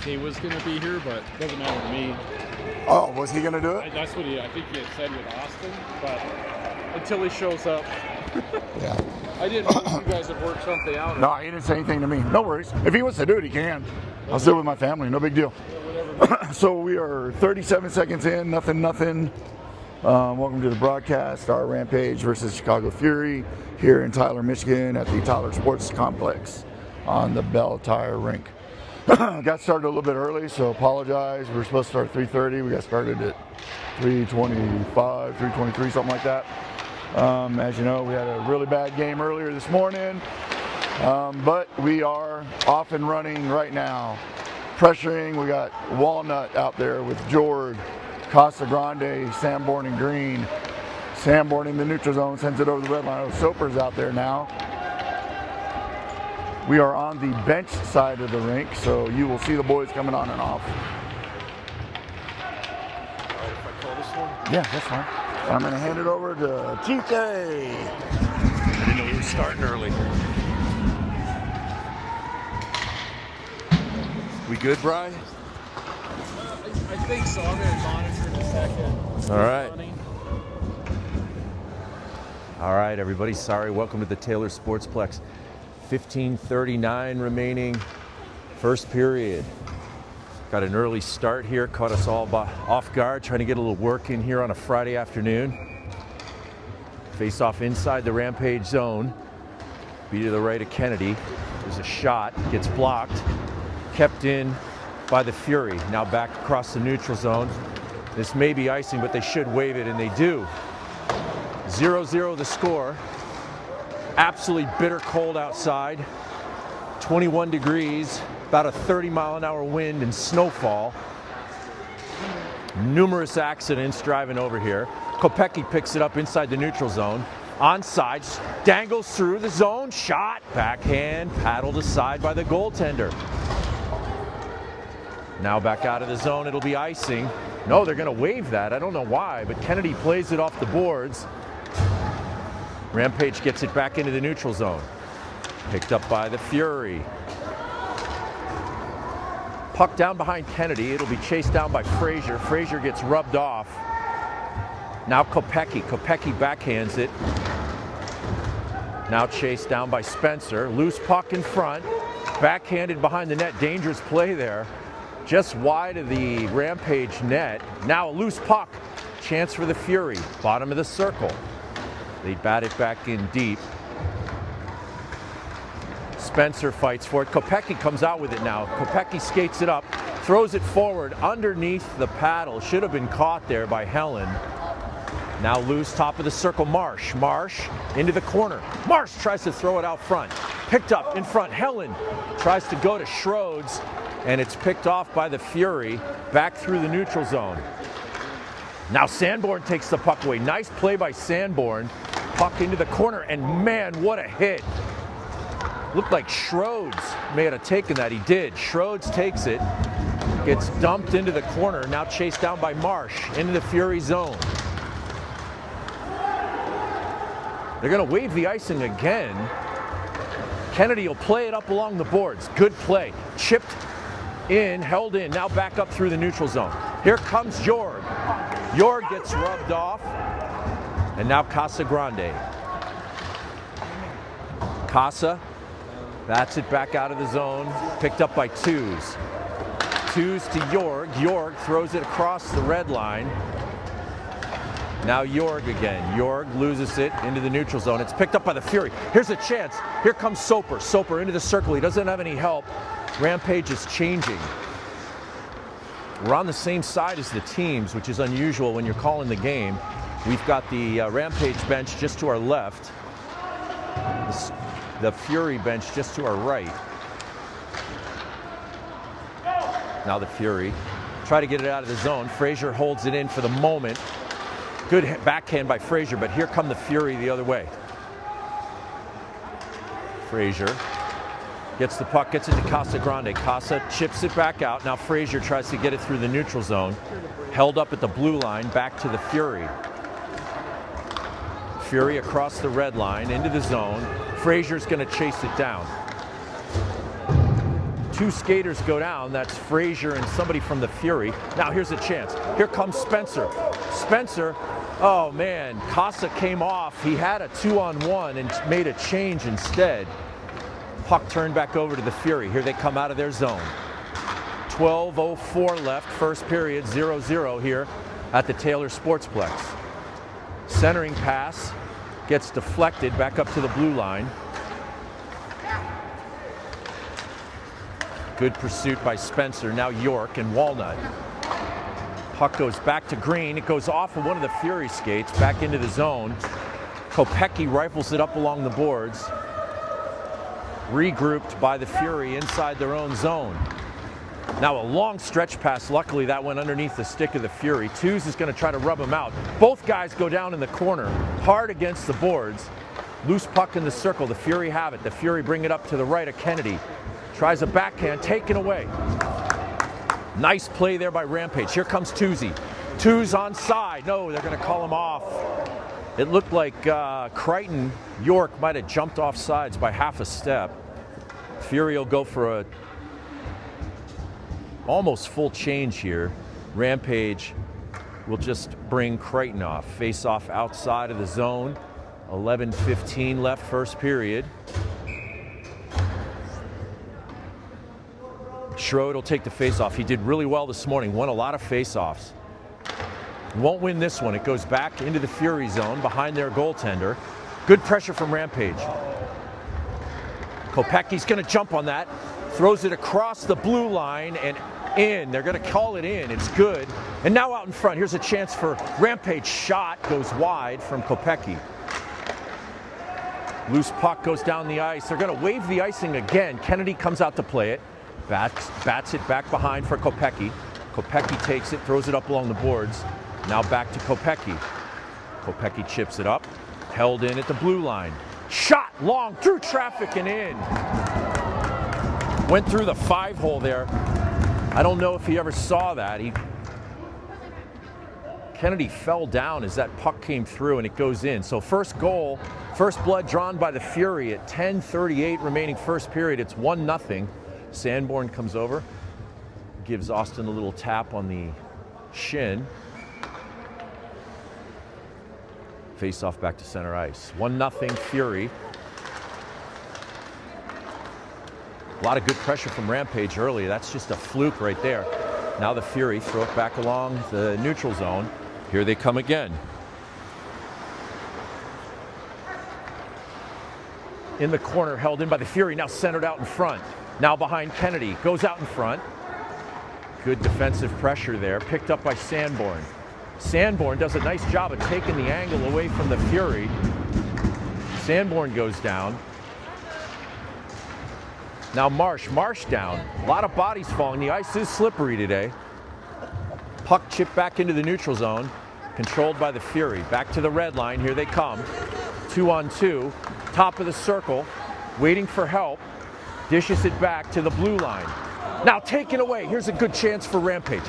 he was going to be here, but it doesn't matter to me. Oh, was he going to do it? That's what I think he had said with Austin, but until he shows up. Yeah. I didn't know if you guys have worked something out. No, he didn't say anything to me. No worries. If he wants to do it, he can. I'll sit with my family. No big deal. So we are 37 seconds in. Nothing. Welcome to the broadcast. Our Rampage versus Chicago Fury here in Tyler, Michigan at the Tyler Sports Complex on the Bell Tire Rink. Got started a little bit early, so apologize. We were supposed to start at 3:30. We got started at 3:25, 3:23, something like that. As you know, we had a really bad game earlier this morning, but we are off and running right now. Pressuring, we got Walnut out there with Jorg, Casa Grande, Sanborn, and Green. Sanborn in the neutral zone, sends it over the red line. Soper's out there now. We are on the bench side of the rink, so you will see the boys coming on and off. All right, if I call this one? Yeah, that's fine. I'm going to hand it over to TJ. I didn't know we were starting early. We good, Brian? I think so. I'm going to monitor in a second. All right. All right, everybody. Sorry. Welcome to the Taylor Sportsplex. 15:39 remaining. First period. Got an early start here. Caught us all off guard. Trying to get a little work in here on a Friday afternoon. Face off inside the Rampage zone. Be to the right of Kennedy. There's a shot. Gets blocked. Kept in by the Fury. Now back across the neutral zone. This may be icing, but they should waive it, and they do. 0-0 the score. Absolutely bitter cold outside. 21 degrees, about a 30-mile-an-hour wind and snowfall. Numerous accidents driving over here. Kopecky picks it up inside the neutral zone. Onside, dangles through the zone, shot, backhand, paddled aside by the goaltender. Now back out of the zone, it'll be icing. No, they're going to waive that. I don't know why, but Kennedy plays it off the boards. Rampage gets it back into the neutral zone. Picked up by the Fury. Puck down behind Kennedy. It'll be chased down by Frazier. Frazier gets rubbed off. Now Kopecky. Kopecky backhands it. Now chased down by Spencer. Loose puck in front. Backhanded behind the net. Dangerous play there. Just wide of the Rampage net. Now a loose puck. Chance for the Fury. Bottom of the circle. They bat it back in deep. Spencer fights for it. Kopecky comes out with it now. Kopecky skates it up, throws it forward underneath the paddle. Should have been caught there by Helen. Now loose, top of the circle, Marsh. Marsh into the corner. Marsh tries to throw it out front. Picked up in front. Helen tries to go to Schroeds, and it's picked off by the Fury back through the neutral zone. Now Sanborn takes the puck away. Nice play by Sanborn. Puck into the corner, and man, what a hit. Looked like Schroeds may have taken that. He did. Schroeds takes it. Gets dumped into the corner. Now chased down by Marsh into the Fury zone. They're going to waive the icing again. Kennedy will play it up along the boards. Good play. Chipped in, held in. Now back up through the neutral zone. Here comes Jorg. Jorg gets rubbed off. And now Casa Grande. Casa bats it back out of the zone. Picked up by Twos. Twos to Jorg. Jorg throws it across the red line. Now Jorg again. Jorg loses it into the neutral zone. It's picked up by the Fury. Here's a chance. Here comes Soper. Soper into the circle. He doesn't have any help. Rampage is changing. We're on the same side as the teams, which is unusual when you're calling the game. We've got the Rampage bench just to our left. The Fury bench just to our right. Now the Fury. Try to get it out of the zone. Frazier holds it in for the moment. Good backhand by Frazier, but here come the Fury the other way. Frazier gets the puck, gets it to Casa Grande. Casa chips it back out. Now Frazier tries to get it through the neutral zone. Held up at the blue line, back to the Fury. Fury across the red line, into the zone. Frazier's going to chase it down. 2 skaters go down. That's Frazier and somebody from the Fury. Now here's a chance. Here comes Spencer. Spencer, oh man, Casa came off. He had a 2-on-1 and made a change instead. Puck turned back over to the Fury. Here they come out of their zone. 12:04 left, first period, 0-0 here at the Taylor Sportsplex. Centering pass gets deflected back up to the blue line. Good pursuit by Spencer, now York and Walnut. Puck goes back to Green. It goes off of one of the Fury skates, back into the zone. Kopecky rifles it up along the boards. Regrouped by the Fury inside their own zone. Now a long stretch pass. Luckily that went underneath the stick of the Fury. Tews is going to try to rub him out. Both guys go down in the corner, hard against the boards. Loose puck in the circle. The Fury have it. The Fury bring it up to the right of Kennedy. Tries a backhand, taken away. Nice play there by Rampage. Here comes Toozy. Tews onside. No, they're going to call him off. It looked like Crichton York might have jumped off sides by half a step. Fury will go for a almost full change here. Rampage will just bring Crichton off. Face off outside of the zone. 11:15 left, first period. Schroed will take the face-off. He did really well this morning, won a lot of face-offs. Won't win this one. It goes back into the Fury zone behind their goaltender. Good pressure from Rampage. Kopecky's going to jump on that. Throws it across the blue line and in. They're going to call it in. It's good. And now out in front, here's a chance for Rampage. Shot goes wide from Kopecky. Loose puck goes down the ice. They're going to wave the icing again. Kennedy comes out to play it. Bats it back behind for Kopecky. Kopecky takes it, throws it up along the boards. Now back to Kopecky. Kopecky chips it up. Held in at the blue line. Shot long through traffic and in. Went through the 5-hole there. I don't know if he ever saw that. Kennedy fell down as that puck came through and it goes in. So first goal, first blood drawn by the Fury at 10:38 remaining first period. It's 1-0. Sanborn comes over, gives Austin a little tap on the shin. Face off back to center ice. 1-0 Fury. A lot of good pressure from Rampage early. That's just a fluke right there. Now the Fury throw it back along the neutral zone. Here they come again. In the corner, held in by the Fury, now centered out in front. Now behind Kennedy, goes out in front. Good defensive pressure there, picked up by Sanborn. Sanborn does a nice job of taking the angle away from the Fury. Sanborn goes down. Now Marsh down. A lot of bodies falling. The ice is slippery today. Puck chipped back into the neutral zone, controlled by the Fury. Back to the red line, here they come. 2-on-2, top of the circle, waiting for help. Dishes it back to the blue line. Now taken away. Here's a good chance for Rampage.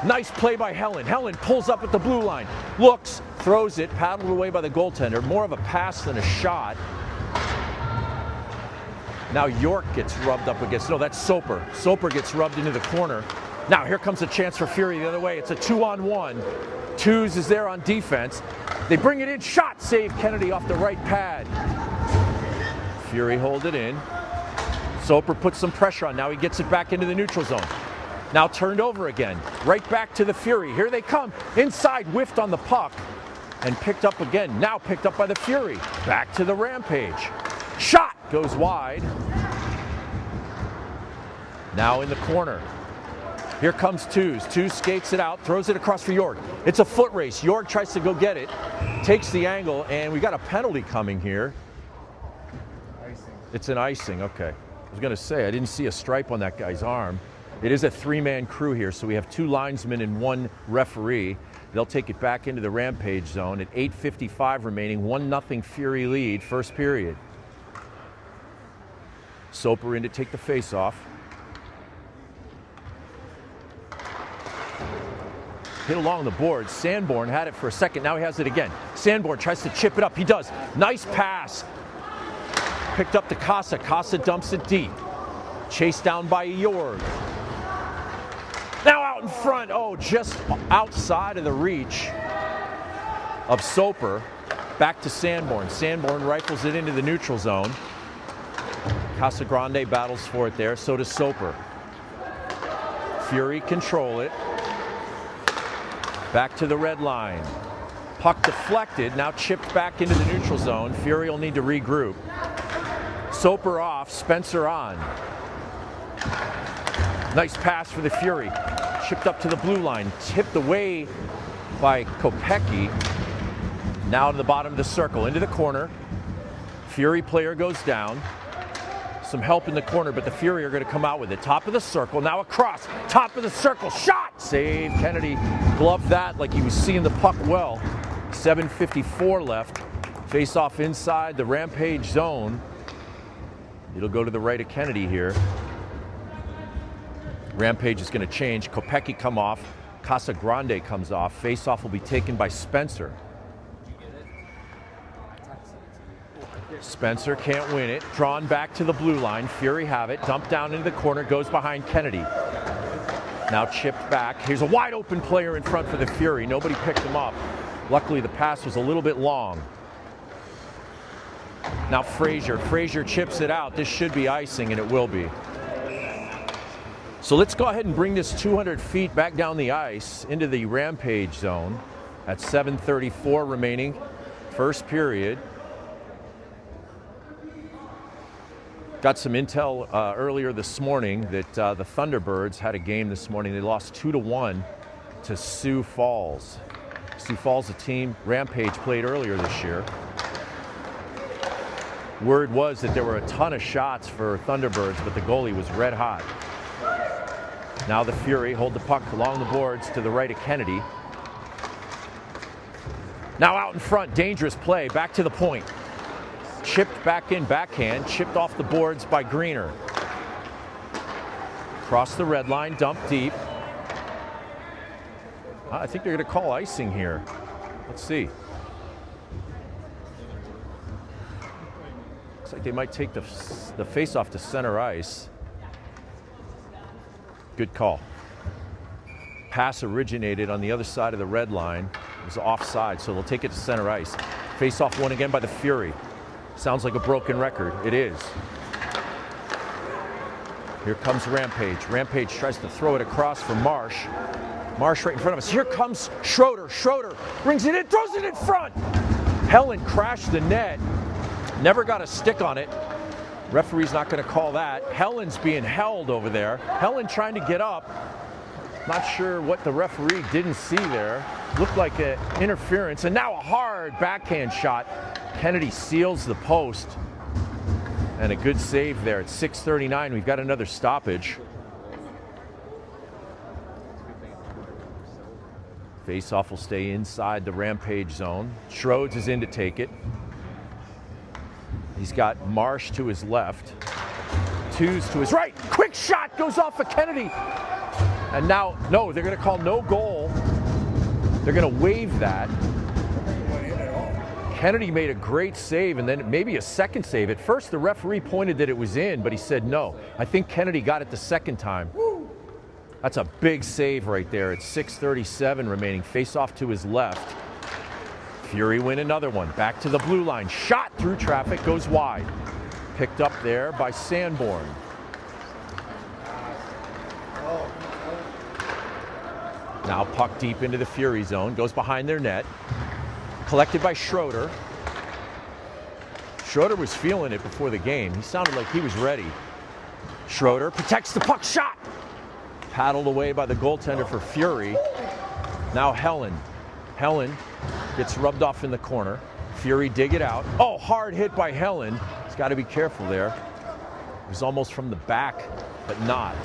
Nice play by Helen. Helen pulls up at the blue line. Looks, throws it, paddled away by the goaltender. More of a pass than a shot. Now York gets rubbed up against, no, that's Soper. Soper gets rubbed into the corner. Now here comes a chance for Fury the other way. It's a 2-on-1. Tews is there on defense. They bring it in. Shot, save Kennedy off the right pad. Fury hold it in. Soper puts some pressure on. Now he gets it back into the neutral zone. Now turned over again. Right back to the Fury. Here they come. Inside, whiffed on the puck. And picked up again. Now picked up by the Fury. Back to the Rampage. Shot goes wide. Now in the corner. Here comes Tews. Tews skates it out, throws it across for York. It's a foot race. York tries to go get it. Takes the angle, and we got a penalty coming here. Icing. It's an icing, okay. I was going to say, I didn't see a stripe on that guy's arm. It is a 3-man crew here, so we have 2 linesmen and 1 referee. They'll take it back into the Rampage zone at 8:55 remaining, 1-0 Fury lead, first period. Soper in to take the face-off. Hit along the boards. Sanborn had it for a second, now he has it again. Sanborn tries to chip it up, he does. Nice pass. Picked up to Casa. Casa dumps it deep. chased down by Jorg. Now out in front, oh, just outside of the reach of Soper. Back to Sanborn. Sanborn rifles it into the neutral zone. Casagrande battles for it there, so does Soper. Fury control it. Back to the red line. Puck deflected, now chipped back into the neutral zone. Fury will need to regroup. Soper off, Spencer on. Nice pass for the Fury. Chipped up to the blue line, tipped away by Kopecky. Now to the bottom of the circle, into the corner. Fury player goes down. Some help in the corner, but the Fury are going to come out with it. Top of the circle, now across. Top of the circle, shot! Save, Kennedy gloved that like he was seeing the puck well. 7:54 left. Face off inside the Rampage zone. It'll go to the right of Kennedy here. Rampage is going to change. Kopecky come off. Casagrande comes off. Face off will be taken by Spencer. Spencer can't win it. Drawn back to the blue line. Fury have it. Dumped down into the corner. Goes behind Kennedy. Now chipped back. Here's a wide open player in front for the Fury. Nobody picked him up. Luckily the pass was a little bit long. Now Frazier. Frazier chips it out. This should be icing, and it will be. So let's go ahead and bring this 200 feet back down the ice into the Rampage zone at 7:34 remaining. First period. Got some intel earlier this morning that the Thunderbirds had a game this morning. They lost 2-1 to Sioux Falls. Sioux Falls, a team Rampage played earlier this year. Word was that there were a ton of shots for Thunderbirds, but the goalie was red hot. Now the Fury hold the puck along the boards to the right of Kennedy. Now out in front, dangerous play, back to the point. Chipped back in backhand, chipped off the boards by Greener. Cross the red line, dumped deep. I think they're going to call icing here. Let's see. Looks like they might take the face-off to center ice. Good call. Pass originated on the other side of the red line. It was offside, so they'll take it to center ice. Face-off won again by the Fury. Sounds like a broken record. It is. Here comes Rampage. Rampage tries to throw it across for Marsh. Marsh right in front of us. Here comes Schroeder. Schroeder brings it in, throws it in front. Helen crashed the net. Never got a stick on it. Referee's not going to call that. Helen's being held over there. Helen trying to get up. Not sure what the referee didn't see there. Looked like an interference. And now a hard backhand shot. Kennedy seals the post. And a good save there at 6:39. We've got another stoppage. Face-off will stay inside the Rampage zone. Schroeds is in to take it. He's got Marsh to his left. Twos to his right. Quick shot goes off of Kennedy. And now, no, they're going to call no goal. They're going to waive that. Kennedy made a great save and then maybe a second save. At first, the referee pointed that it was in, but he said no. I think Kennedy got it the second time. That's a big save right there. It's 6:37 remaining. Face off to his left. Fury win another one. Back to the blue line. Shot through traffic, goes wide. Picked up there by Sanborn. Now puck deep into the Fury zone. Goes behind their net. Collected by Schroeder. Schroeder was feeling it before the game. He sounded like he was ready. Schroeder protects the puck. Shot! Paddled away by the goaltender for Fury. Now Helen. Helen gets rubbed off in the corner. Fury dig it out. Oh, hard hit by Helen. He's got to be careful there. It was almost from the back, but not.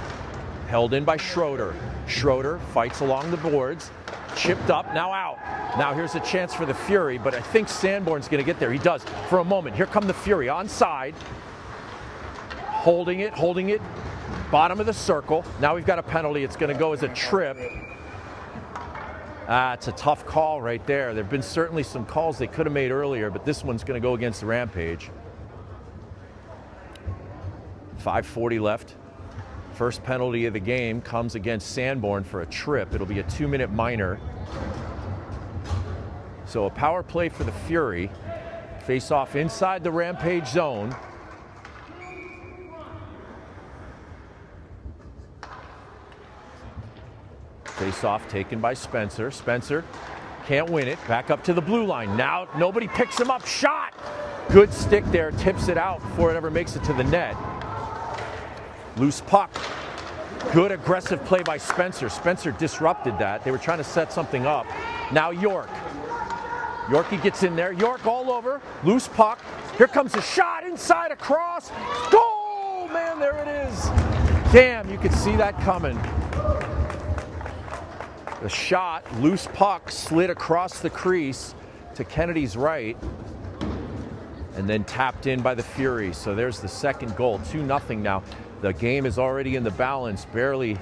Held in by Schroeder. Schroeder fights along the boards. Chipped up, now out. Now here's a chance for the Fury, but I think Sanborn's going to get there. He does for a moment. Here come the Fury onside. Holding it. Bottom of the circle. Now we've got a penalty. It's going to go as a trip. It's a tough call right there. There have been certainly some calls they could have made earlier, but this one's going to go against the Rampage. 5:40 left. First penalty of the game comes against Sanborn for a trip. It'll be a 2-minute minor. So a power play for the Fury. Face off inside the Rampage zone. Face off taken by Spencer. Spencer can't win it. Back up to the blue line. Now nobody picks him up. Shot! Good stick there. Tips it out before it ever makes it to the net. Loose puck. Good aggressive play by Spencer. Spencer disrupted that. They were trying to set something up. Now York. Yorkie gets in there. York all over. Loose puck. Here comes a shot inside across. Goal! Man, there it is. Damn, you could see that coming. The shot, loose puck, slid across the crease to Kennedy's right and then tapped in by the Fury. So there's the second goal. 2-0 now. The game is already in the balance, barely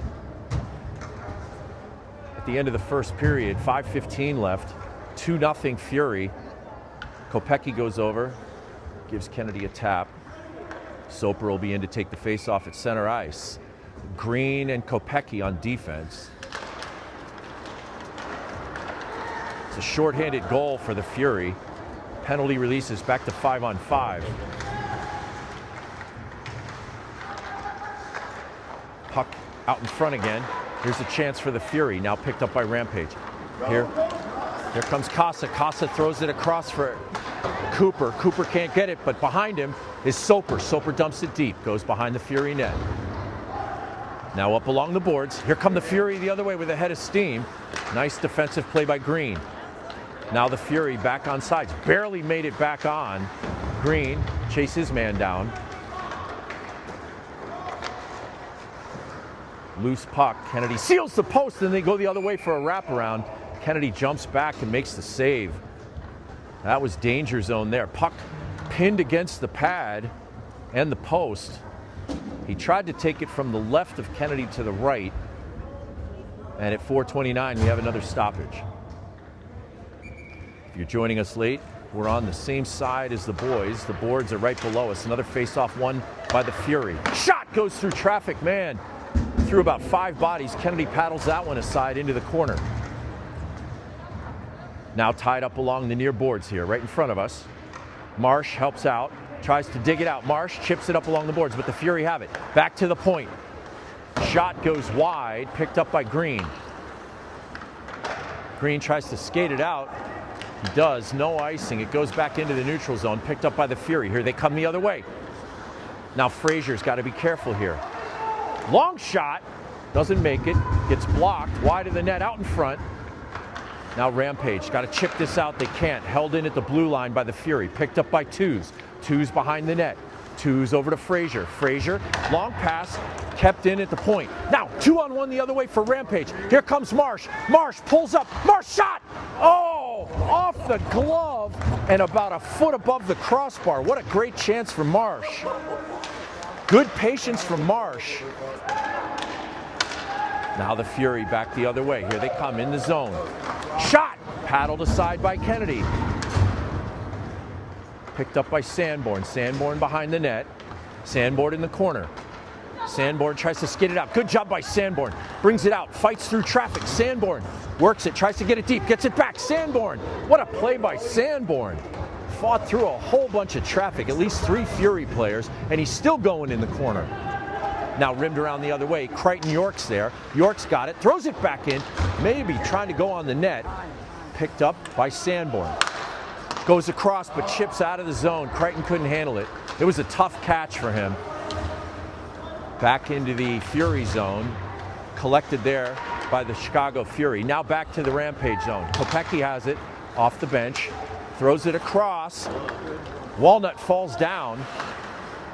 at the end of the first period. 5:15 left. 2-0 Fury. Kopecky goes over, gives Kennedy a tap. Soper will be in to take the face-off at center ice. Green and Kopecky on defense. It's a shorthanded goal for the Fury. Penalty releases back to 5-on-5. Puck out in front again. Here's a chance for the Fury, now picked up by Rampage. Here comes Casa. Casa throws it across for Cooper. Cooper can't get it, but behind him is Soper. Soper dumps it deep, goes behind the Fury net. Now up along the boards. Here come the Fury the other way with a head of steam. Nice defensive play by Green. Now the Fury back on sides. Barely made it back on. Green chase his man down. Loose puck. Kennedy seals the post, and they go the other way for a wraparound. Kennedy jumps back and makes the save. That was danger zone there. Puck pinned against the pad and the post. He tried to take it from the left of Kennedy to the right. And at 4:29, we have another stoppage. If you're joining us late, we're on the same side as the boys. The boards are right below us. Another face-off won by the Fury. Shot goes through traffic, man. Through about 5 bodies. Kennedy paddles that one aside into the corner. Now tied up along the near boards here, right in front of us. Marsh helps out, tries to dig it out. Marsh chips it up along the boards, but the Fury have it. Back to the point. Shot goes wide, picked up by Green. Green tries to skate it out. He does, no icing. It goes back into the neutral zone, picked up by the Fury. Here they come the other way. Now Frazier's got to be careful here. Long shot, doesn't make it, gets blocked, wide of the net, out in front. Now Rampage, got to chip this out, they can't. Held in at the blue line by the Fury, picked up by Twos. Twos behind the net. Twos over to Frazier. Frazier, long pass, kept in at the point. Now 2-on-1 the other way for Rampage. Here comes Marsh. Marsh pulls up, Marsh shot! Oh, off the glove and about a foot above the crossbar. What a great chance for Marsh. Good patience from Marsh. Now the Fury back the other way. Here they come in the zone. Shot! Paddled aside by Kennedy. Picked up by Sanborn. Sanborn behind the net. Sanborn in the corner. Sanborn tries to skid it out. Good job by Sanborn. Brings it out. Fights through traffic. Sanborn works it. Tries to get it deep. Gets it back. Sanborn. What a play by Sanborn. Fought through a whole bunch of traffic. At least 3 Fury players. And he's still going in the corner. Now rimmed around the other way. Crichton York's there. York's got it. Throws it back in. Maybe trying to go on the net. Picked up by Sanborn. Goes across but chips out of the zone. Crichton couldn't handle it. It was a tough catch for him. Back into the Fury zone. Collected there by the Chicago Fury. Now back to the Rampage zone. Kopecky has it off the bench. Throws it across. Walnut falls down.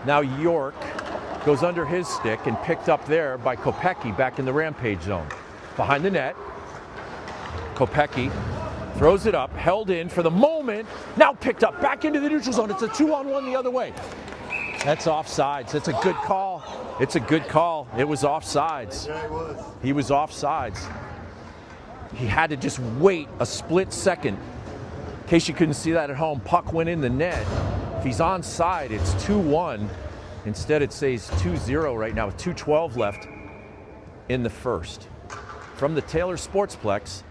Now York goes under his stick and picked up there by Kopecky back in the Rampage zone. Behind the net. Kopecky throws it up, held in for the moment, now picked up, back into the neutral zone. It's a 2-on-1 the other way. That's offsides. It's a good call. It's a good call. It was offsides. Yeah, it was. He was offsides. He had to just wait a split second. In case you couldn't see that at home, puck went in the net. If he's onside, it's 2-1. Instead, it says 2-0 right now with 2:12 left. in the first. From the Taylor Sportsplex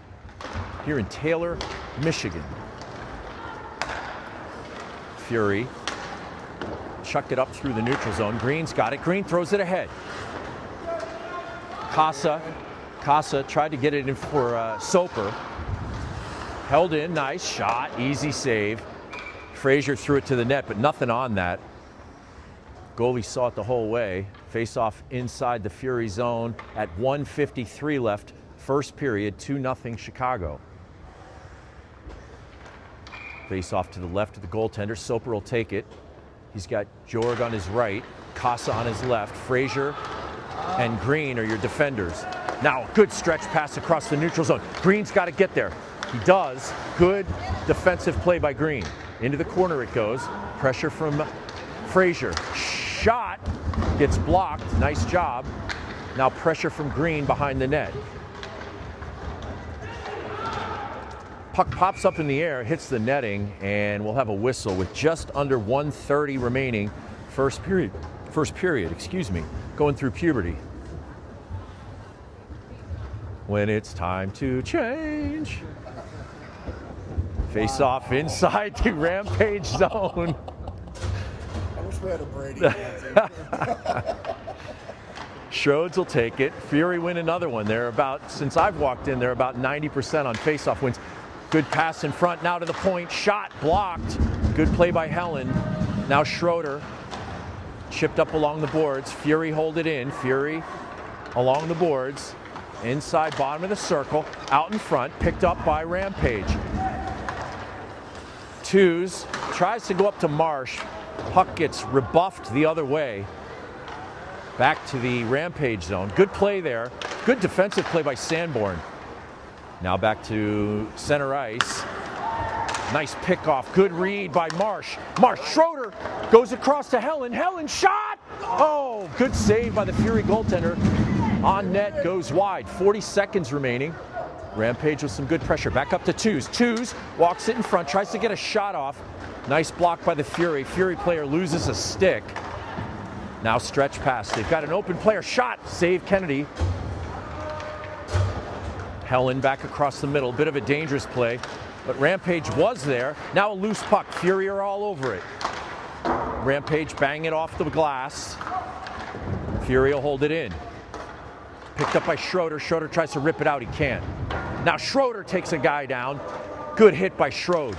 here in Taylor, Michigan. Fury, chuck it up through the neutral zone. Green's got it. Green throws it ahead. Casa tried to get it in for Soper. Held in, nice shot, easy save. Frazier threw it to the net, but nothing on that. Goalie saw it the whole way. Face-off inside the Fury zone at 1:53 left, first period, 2-0 Chicago. Face-off to the left of the goaltender. Soper will take it. He's got Jorg on his right, Casa on his left. Frazier and Green are your defenders. Now, good stretch pass across the neutral zone. Green's got to get there. He does. Good defensive play by Green. Into the corner it goes. Pressure from Frazier. Shot gets blocked. Nice job. Now pressure from Green behind the net. Puck pops up in the air, hits the netting, and we'll have a whistle with just under 1:30 remaining. First period, going through puberty. When it's time to change. Face off inside the Rampage zone. I wish we had a Brady. Schroeds will take it. Fury win another one. They're about, since I've walked in, they're about 90% on face-off wins. Good pass in front, now to the point. Shot blocked. Good play by Helen. Now Schroeder chipped up along the boards. Fury hold it in. Fury along the boards. Inside bottom of the circle. Out in front. Picked up by Rampage. Twos. Tries to go up to Marsh. Puck gets rebuffed the other way. Back to the Rampage zone. Good play there. Good defensive play by Sanborn. Now back to center ice. Nice pickoff. Good read by Marsh. Schroeder goes across to Helen. Helen shot! Oh, good save by the Fury goaltender. On net, goes wide. 40 seconds remaining. Rampage with some good pressure. Back up to Twos. Twos walks it in front, tries to get a shot off. Nice block by the Fury. Fury player loses a stick. Now stretch pass. They've got an open player. Shot. Save Kennedy. Helen back across the middle. Bit of a dangerous play. But Rampage was there. Now a loose puck. Fury are all over it. Rampage bang it off the glass. Fury will hold it in. Picked up by Schroeder. Schroeder tries to rip it out. He can't. Now Schroeder takes a guy down. Good hit by Schroeder.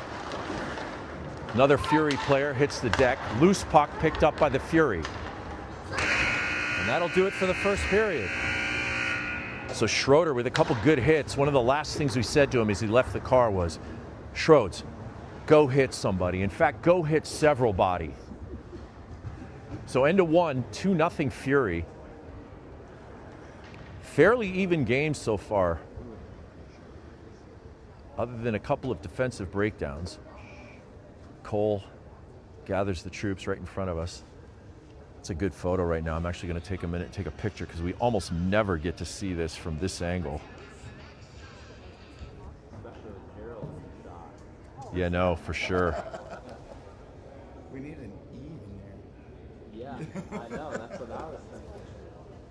Another Fury player hits the deck. Loose puck picked up by the Fury. And that'll do it for the first period. So Schroeder with a couple good hits. One of the last things we said to him as he left the car was, Schroeds, go hit somebody. In fact, go hit several body. So end of one, 2-0 Fury. Fairly even games so far, other than a couple of defensive breakdowns. Cole gathers the troops right in front of us. It's a good photo right now. I'm actually going to take a minute and take a picture because we almost never get to see this from this angle. Yeah, no, for sure. We need an E in there. Yeah, I know. That's what I was thinking.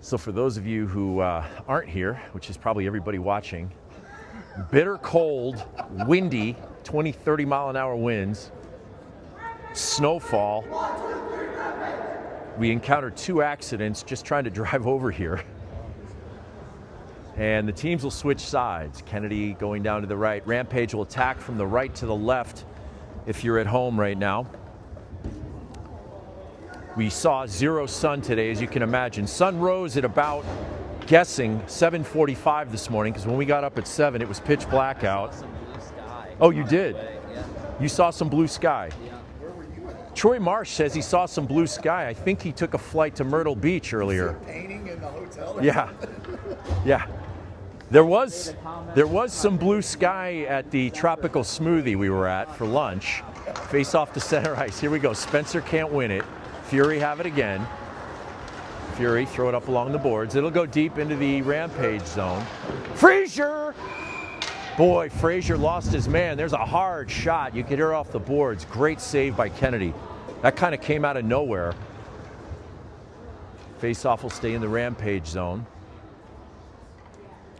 So for those of you who aren't here, which is probably everybody watching, bitter cold, windy, 20, 30 mile an hour winds, snowfall. We encountered 2 accidents just trying to drive over here. And the teams will switch sides. Kennedy going down to the right. Rampage will attack from the right to the left if you're at home right now. We saw zero sun today, as you can imagine. Sun rose at about, guessing, 7:45 this morning, because when we got up at 7, it was pitch black out. Some blue sky. Oh, you did? Yeah. You saw some blue sky? Yeah. Where were you at? Troy Marsh says he saw some blue sky. I think he took a flight to Myrtle Beach earlier. Painting in the hotel? Yeah. Yeah. There was some blue sky at the Tropical Smoothie we were at for lunch. Face off to center ice. Here we go. Spencer can't win it. Fury have it again. Fury throw it up along the boards. It'll go deep into the Rampage zone. Frazier! Boy, Frazier lost his man. There's a hard shot. You could hear off the boards. Great save by Kennedy. That kind of came out of nowhere. Face-off will stay in the Rampage zone.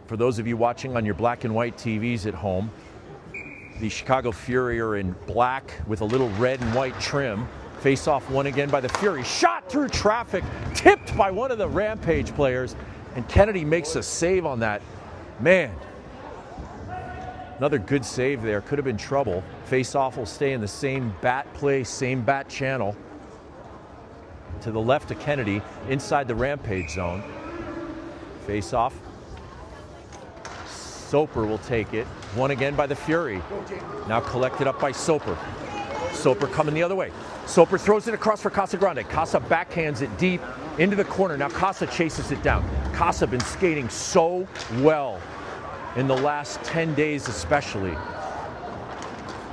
For those of you watching on your black and white TVs at home, the Chicago Fury are in black with a little red and white trim. Face off one again by the Fury. Shot through traffic, tipped by one of the Rampage players, and Kennedy makes a save on that. Man, another good save there. Could have been trouble. Face off will stay in the same bat place, same bat channel. To the left of Kennedy, inside the Rampage zone. Face off. Soper will take it. One again by the Fury. Now collected up by Soper. Soper coming the other way. Soper throws it across for Casagrande. Casa backhands it deep into the corner. Now Casa chases it down. Casa been skating so well in the last 10 days especially.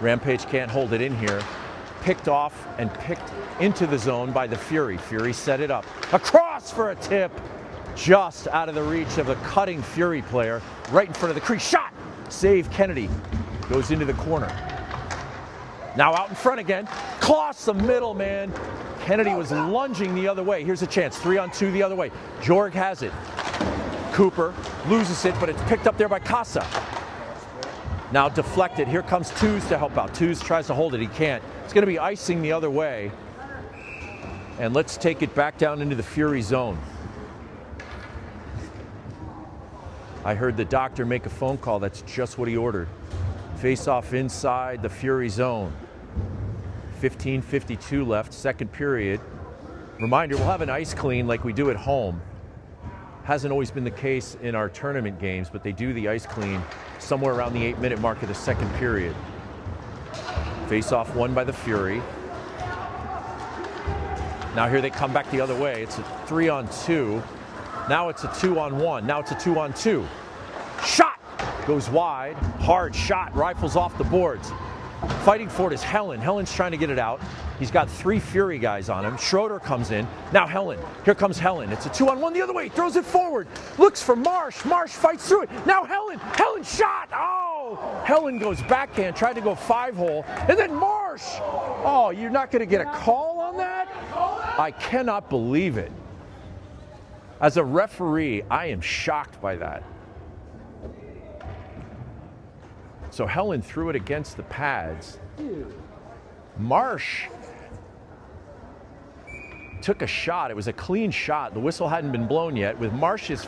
Rampage can't hold it in here. Picked off and picked into the zone by the Fury. Fury set it up. Across for a tip. Just out of the reach of the cutting Fury player. Right in front of the crease. Shot! Save Kennedy. Goes into the corner. Now out in front again. Across the middle, man. Kennedy was lunging the other way. Here's a chance. 3-on-2 the other way. Jorg has it. Cooper loses it, but it's picked up there by Casa. Now deflected. Here comes Tews to help out. Tews tries to hold it. He can't. It's going to be icing the other way. And let's take it back down into the Fury zone. I heard the doctor make a phone call. That's just what he ordered. Face off inside the Fury zone. 15:52 left, second period. Reminder, we'll have an ice clean like we do at home. Hasn't always been the case in our tournament games, but they do the ice clean somewhere around the 8-minute mark of the second period. Face off won by the Fury. Now here they come back the other way. It's a 3-on-2. Now it's a 2-on-1. Now it's a 2-on-2. Shot! Goes wide. Hard shot. Rifles off the boards. Fighting for it is Helen. Helen's trying to get it out. He's got 3 Fury guys on him. Schroeder comes in. Now Helen. Here comes Helen. It's a 2-on-1 the other way. Throws it forward. Looks for Marsh. Marsh fights through it. Now Helen. Helen shot. Oh! Helen goes backhand. Tried to go 5-hole. And then Marsh. Oh, you're not going to get a call on that? I cannot believe it. As a referee, I am shocked by that. So Helen threw it against the pads. Marsh took a shot. It was a clean shot. The whistle hadn't been blown yet. With Marsh's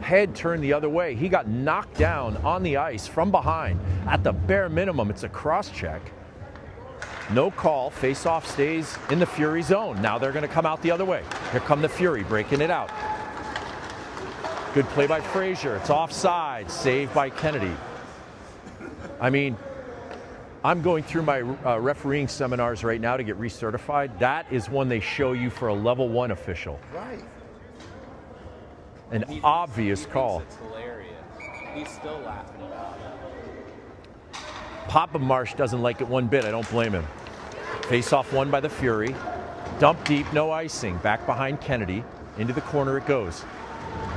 head turned the other way, he got knocked down on the ice from behind. At the bare minimum, it's a cross-check. No call. Face-off stays in the Fury zone. Now they're going to come out the other way. Here come the Fury, breaking it out. Good play by Frazier. It's offside. Saved by Kennedy. I mean, I'm going through my refereeing seminars right now to get recertified. That is one they show you for a level 1 official. Right. An obvious call. It's hilarious. He's still laughing about it. Papa Marsh doesn't like it one bit. I don't blame him. Face off won by the Fury. Dump deep, no icing. Back behind Kennedy. Into the corner it goes.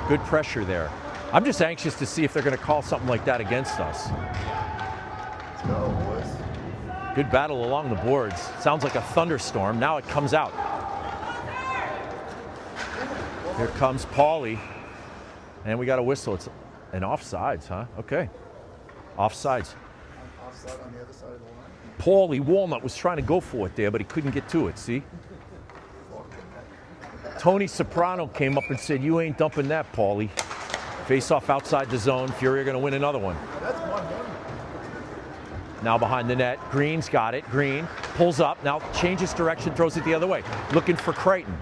Good pressure there. I'm just anxious to see if they're going to call something like that against us. Let's go, boys. Good battle along the boards. Sounds like a thunderstorm. Now it comes out. Here comes Paulie. And we got a whistle. It's an offsides, huh? Okay. Offsides. Offside on the other side of the line. Paulie Walnut was trying to go for it there, but he couldn't get to it, see? Tony Soprano came up and said, "You ain't dumping that, Paulie." Face off outside the zone. Fury are going to win another one. That's one game. Now behind the net. Green's got it. Green pulls up. Now changes direction, throws it the other way. Looking for Creighton.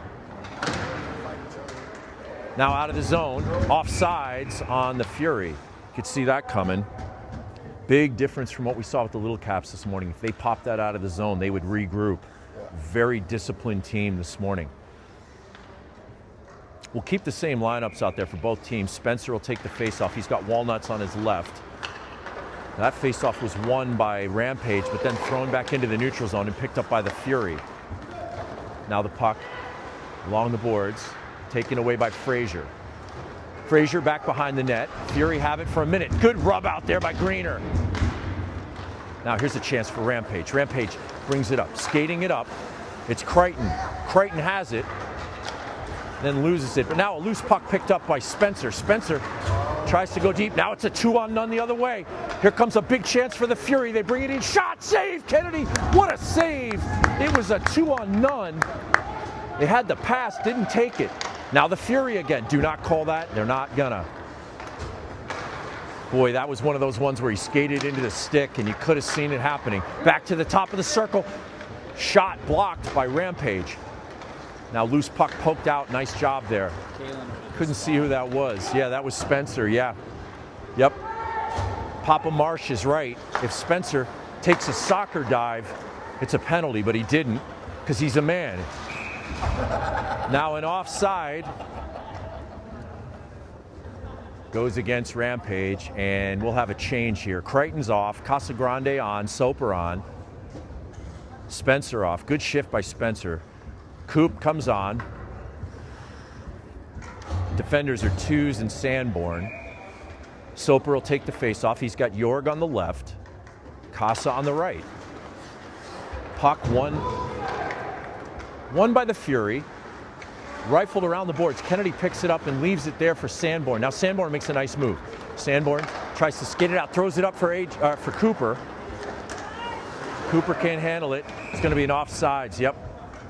Now out of the zone. Offsides on the Fury. You could see that coming. Big difference from what we saw with the Little Caps this morning. If they popped that out of the zone, they would regroup. Very disciplined team this morning. We'll keep the same lineups out there for both teams. Spencer will take the faceoff. He's got Walnuts on his left. That faceoff was won by Rampage, but then thrown back into the neutral zone and picked up by the Fury. Now the puck along the boards, taken away by Frazier. Frazier back behind the net. Fury have it for a minute. Good rub out there by Greener. Now here's a chance for Rampage. Rampage brings it up, skating it up. It's Creighton. Creighton has it. then loses it. But now a loose puck picked up by Spencer. Spencer tries to go deep. Now it's a 2-on-none the other way. Here comes a big chance for the Fury. They bring it in. Shot, save, Kennedy. What a save. It was a 2-on-none. They had the pass, didn't take it. Now the Fury again. Do not call that. They're not gonna. Boy, that was one of those ones where he skated into the stick and you could have seen it happening. Back to the top of the circle. Shot blocked by Rampage. Now loose puck poked out. Nice job there. Couldn't see who that was. Yeah, that was Spencer. Yeah. Yep. Papa Marsh is right. If Spencer takes a soccer dive, it's a penalty, but he didn't because he's a man. Now an offside goes against Rampage, and we'll have a change here. Crichton's off, Casagrande on, Soper on, Spencer off. Good shift by Spencer. Coop comes on. Defenders are Tews and Sanborn. Soper will take the face-off. He's got Jorg on the left, Casa on the right. Puck won by the Fury. Rifled around the boards. Kennedy picks it up and leaves it there for Sanborn. Now Sanborn makes a nice move. Sanborn tries to skate it out, throws it up for Cooper. Cooper can't handle it. It's going to be an offsides. Yep.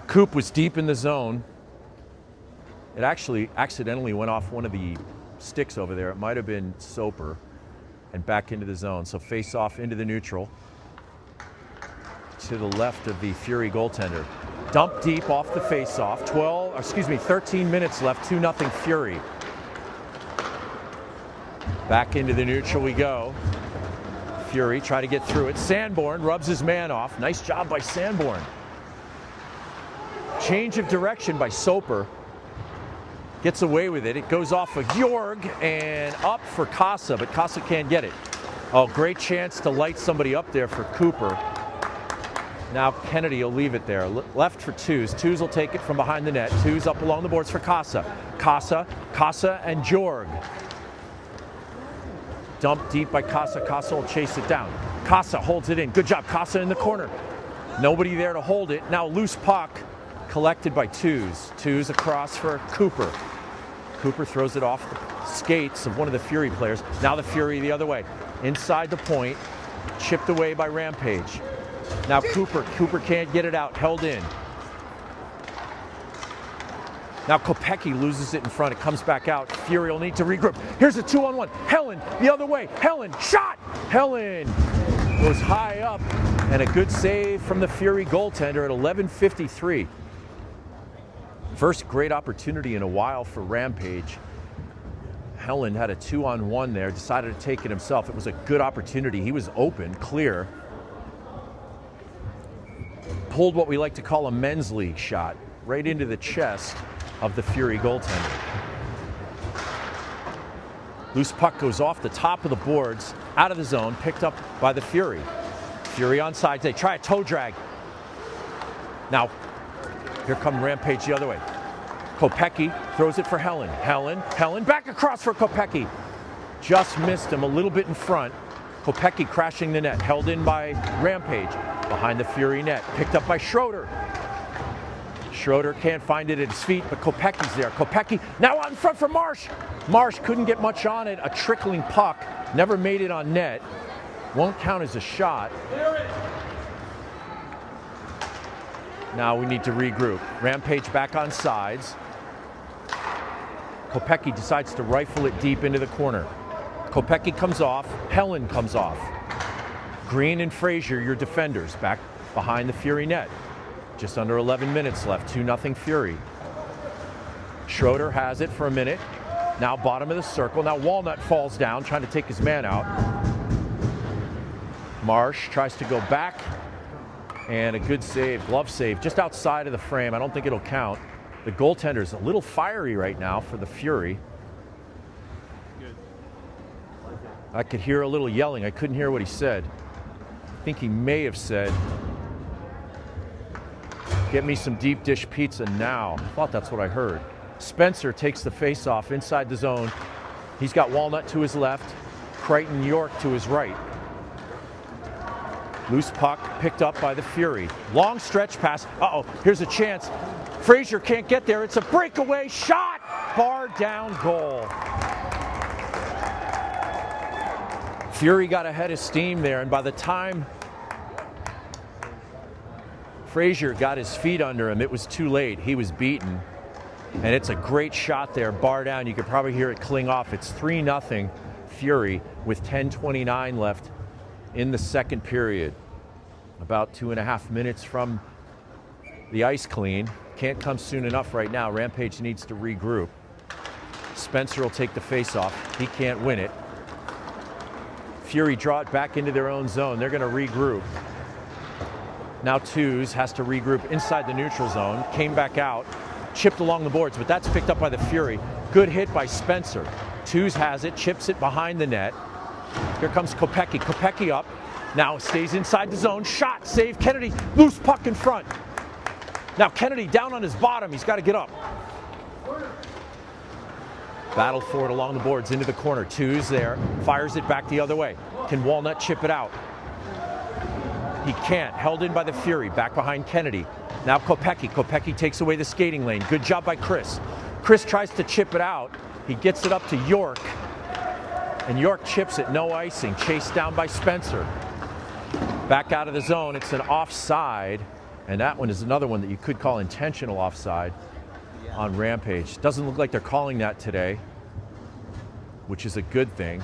Coop was deep in the zone. It actually accidentally went off one of the sticks over there. It might have been Soper, and back into the zone. So face off into the neutral to the left of the Fury goaltender. Dump deep off the face-off. 13 minutes left, 2-0 Fury. Back into the neutral we go. Fury try to get through it. Sanborn rubs his man off. Nice job by Sanborn. Change of direction by Soper. Gets away with it. It goes off of Jorg and up for Casa, but Casa can't get it. Oh, great chance to light somebody up there for Cooper. Now Kennedy will leave it there. Left for Tews. Tews will take it from behind the net. Tews up along the boards for Casa. Casa and Jorg. Dumped deep by Casa. Casa will chase it down. Casa holds it in. Good job, Casa in the corner. Nobody there to hold it. Now loose puck collected by Tews. Tews across for Cooper. Cooper throws it off the skates of one of the Fury players. Now the Fury the other way. Inside the point. Chipped away by Rampage. Now Cooper can't get it out, held in. Now Kopecky loses it in front, it comes back out. Fury will need to regroup. Here's a 2-on-1. Helen, the other way. Helen, shot! Helen goes high up, and a good save from the Fury goaltender at 11:53. First great opportunity in a while for Rampage. Helen had a 2-on-1 there, decided to take it himself. It was a good opportunity. He was open, clear. Pulled what we like to call a men's league shot right into the chest of the Fury goaltender. Loose puck goes off the top of the boards, out of the zone, picked up by the Fury. Fury on sides. They try a toe drag. Now, here come Rampage the other way. Kopecky throws it for Helen. Helen back across for Kopecky. Just missed him a little bit in front. Kopecky crashing the net, held in by Rampage. Behind the Fury net, picked up by Schroeder. Schroeder can't find it at his feet, but Kopecky's there. Kopecky now out in front for Marsh. Marsh couldn't get much on it. A trickling puck, never made it on net. Won't count as a shot. Now we need to regroup. Rampage back on sides. Kopecky decides to rifle it deep into the corner. Kopecky comes off, Helen comes off. Green and Frazier, your defenders, back behind the Fury net. Just under 11 minutes left, 2-0 Fury. Schroeder has it for a minute. Now bottom of the circle. Now Walnut falls down, trying to take his man out. Marsh tries to go back. And a good save, glove save, just outside of the frame. I don't think it'll count. The goaltender's a little fiery right now for the Fury. I could hear a little yelling. I couldn't hear what he said. I think he may have said, "Get me some deep dish pizza now." I thought that's what I heard. Spencer takes the face-off inside the zone. He's got Walnut to his left, Crichton York to his right. Loose puck picked up by the Fury. Long stretch pass. Uh-oh, here's a chance Frazier can't get there. It's a breakaway shot. Bar down goal. Fury got ahead of steam there, and by the time Frazier got his feet under him, it was too late. He was beaten. And it's a great shot there, bar down. You could probably hear it cling off. It's 3-0 Fury with 10:29 left in the second period. About 2.5 minutes from the ice clean. Can't come soon enough right now. Rampage needs to regroup. Spencer will take the face-off. He can't win it. Fury draw it back into their own zone. They're going to regroup. Now Twos has to regroup inside the neutral zone. Came back out, chipped along the boards, but that's picked up by the Fury. Good hit by Spencer. Twos has it, chips it behind the net. Here comes Kopecky. Kopecky up. Now stays inside the zone. Shot, save, Kennedy. Loose puck in front. Now Kennedy down on his bottom. He's got to get up. Battle for it along the boards into the corner. Twos there. Fires it back the other way. Can Walnut chip it out? He can't. Held in by the Fury. Back behind Kennedy. Now Kopecky. Kopecky takes away the skating lane. Good job by Chris. Chris tries to chip it out. He gets it up to York. And York chips it. No icing. Chased down by Spencer. Back out of the zone. It's an offside. And that one is another one that you could call intentional offside on Rampage. Doesn't look like they're calling that today, which is a good thing.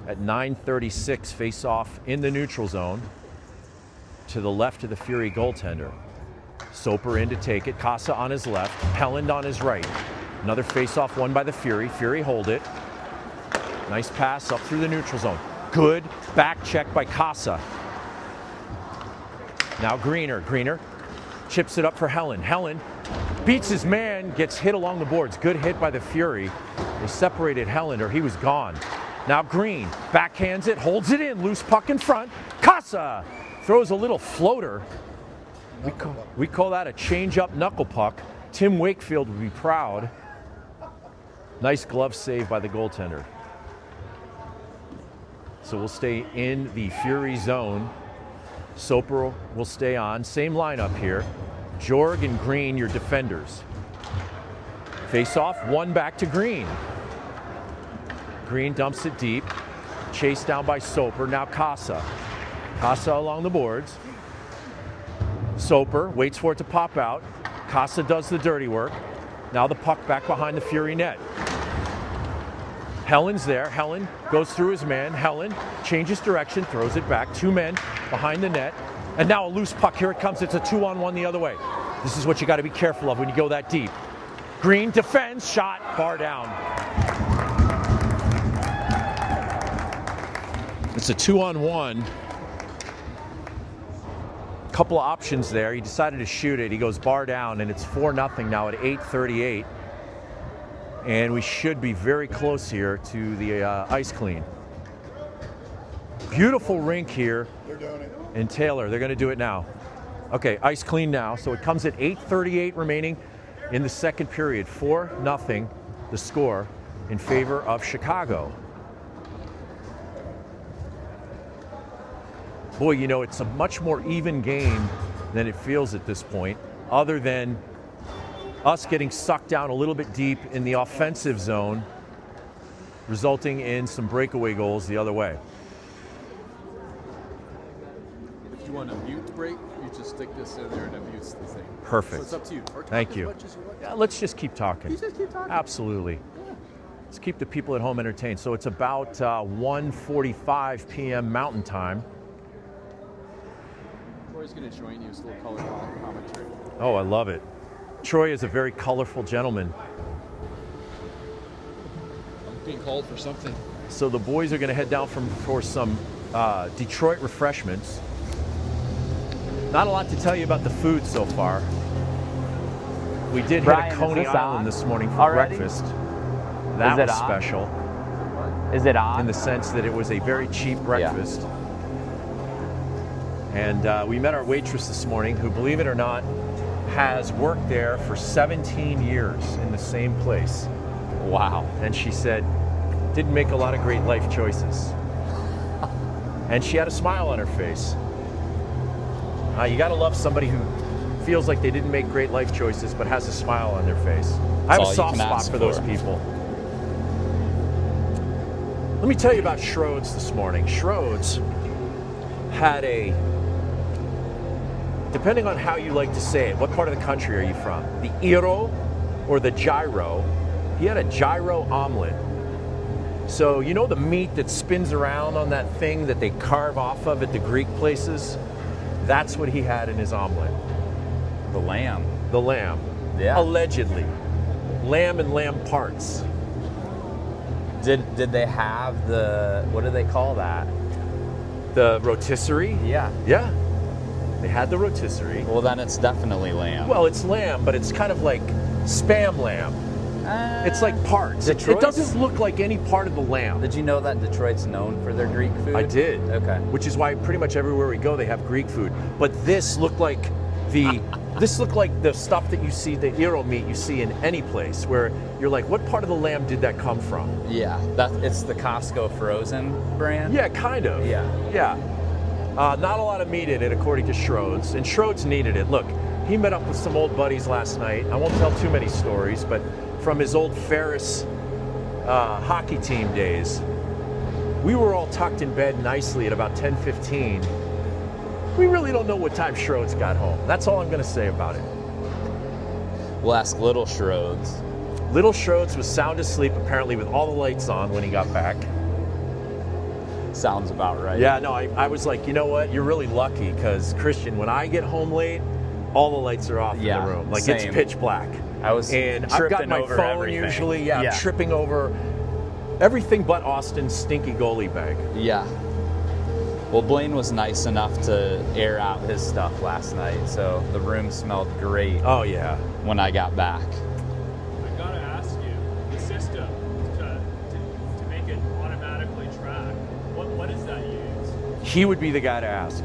At 9:36, face off in the neutral zone to the left of the Fury goaltender. Soper in to take it. Casa on his left. Helland on his right. Another face off won by the Fury. Fury hold it. Nice pass up through the neutral zone. Good back check by Casa. Now Greener. Greener chips it up for Helland. Helland beats his man, gets hit along the boards. Good hit by the Fury. They separated Helland or he was gone. Now Green backhands it, holds it in, loose puck in front. Casa throws a little floater. We call that a change-up knuckle puck. Tim Wakefield would be proud. Nice glove save by the goaltender. So we'll stay in the Fury zone. Soper will stay on. Same lineup here. Jorg and Green, your defenders. Face off, one back to Green. Green dumps it deep. Chased down by Soper. Now Casa. Casa along the boards. Soper waits for it to pop out. Casa does the dirty work. Now the puck back behind the Fury net. Helland's there. Helland goes through his man. Helland changes direction, throws it back. Two men behind the net. And now a loose puck. Here it comes. It's a 2-on-1 the other way. This is what you got to be careful of when you go that deep. Green defends, shot, bar down. It's a 2-on-1. Couple of options there. He decided to shoot it. He goes bar down, and it's 4-0 now at 8:38. And we should be very close here to the ice clean. Beautiful rink here in Taylor. They're going to do it now. Okay, ice clean now. So it comes at 8:38 remaining in the second period. 4-0 the score in favor of Chicago. Boy, you know, it's a much more even game than it feels at this point, other than us getting sucked down a little bit deep in the offensive zone, resulting in some breakaway goals the other way. If you want a mute break, you just stick this in there and it mutes the thing. Perfect. So it's up to you. Or talk Thank as you. much as you want. Yeah, let's just keep talking. You just keep talking. Absolutely. Yeah. Let's keep the people at home entertained. So it's about 1:45 p.m. Mountain Time. Troy's going to join you. It's a little color commentary. Oh, I love it. Troy is a very colorful gentleman. I'm being called for something. So the boys are going to head down for some Detroit refreshments. Not a lot to tell you about the food so far. We did hit a Coney Island this morning for breakfast. That was special. Is it on? In the sense that it was a very cheap breakfast. Yeah. And we met our waitress this morning, who, believe it or not, has worked there for 17 years in the same place. Wow. And she said, didn't make a lot of great life choices. And she had a smile on her face. You gotta love somebody who feels like they didn't make great life choices, but has a smile on their face. I have a soft spot for those people. Let me tell you about Schroeds this morning. Schroeds had depending on how you like to say it, what part of the country are you from? The Iro or the gyro? He had a gyro omelet. So you know the meat that spins around on that thing that they carve off of at the Greek places? That's what he had in his omelet. The lamb. The lamb. Yeah. Allegedly. Lamb and lamb parts. Did they have the, what do they call that? The rotisserie? Yeah. Yeah. They had the rotisserie. Well, then it's definitely lamb. Well, it's lamb, but it's kind of like Spam lamb. It's like parts. It doesn't look like any part of the lamb. Did you know that Detroit's known for their Greek food? I did. Okay. Which is why pretty much everywhere we go, they have Greek food. But this looked like the stuff that you see, the Iro meat you see in any place, where you're like, what part of the lamb did that come from? Yeah, it's the Costco frozen brand. Yeah, kind of. Yeah. Yeah. Not a lot of meat in it, according to Schroeds, and Schroeds needed it. Look, he met up with some old buddies last night. I won't tell too many stories, but from his old Ferris hockey team days, we were all tucked in bed nicely at about 10:15. We really don't know what time Schroeds got home. That's all I'm going to say about it. We'll ask Little Schroeds. Little Schroeds was sound asleep, apparently, with all the lights on when he got back. Sounds about right. Yeah, no, I was like, you know what? You're really lucky, because, Christian, when I get home late, all the lights are off in the room. Like, same. It's pitch black. And I've got my phone everything. usually. Yeah, I'm tripping over everything but Austin's stinky goalie bag. Yeah. Well, Blaine was nice enough to air out his stuff last night, so the room smelled great. Oh, yeah. When I got back. I gotta ask you, the system to make it automatically track, what does that use? He would be the guy to ask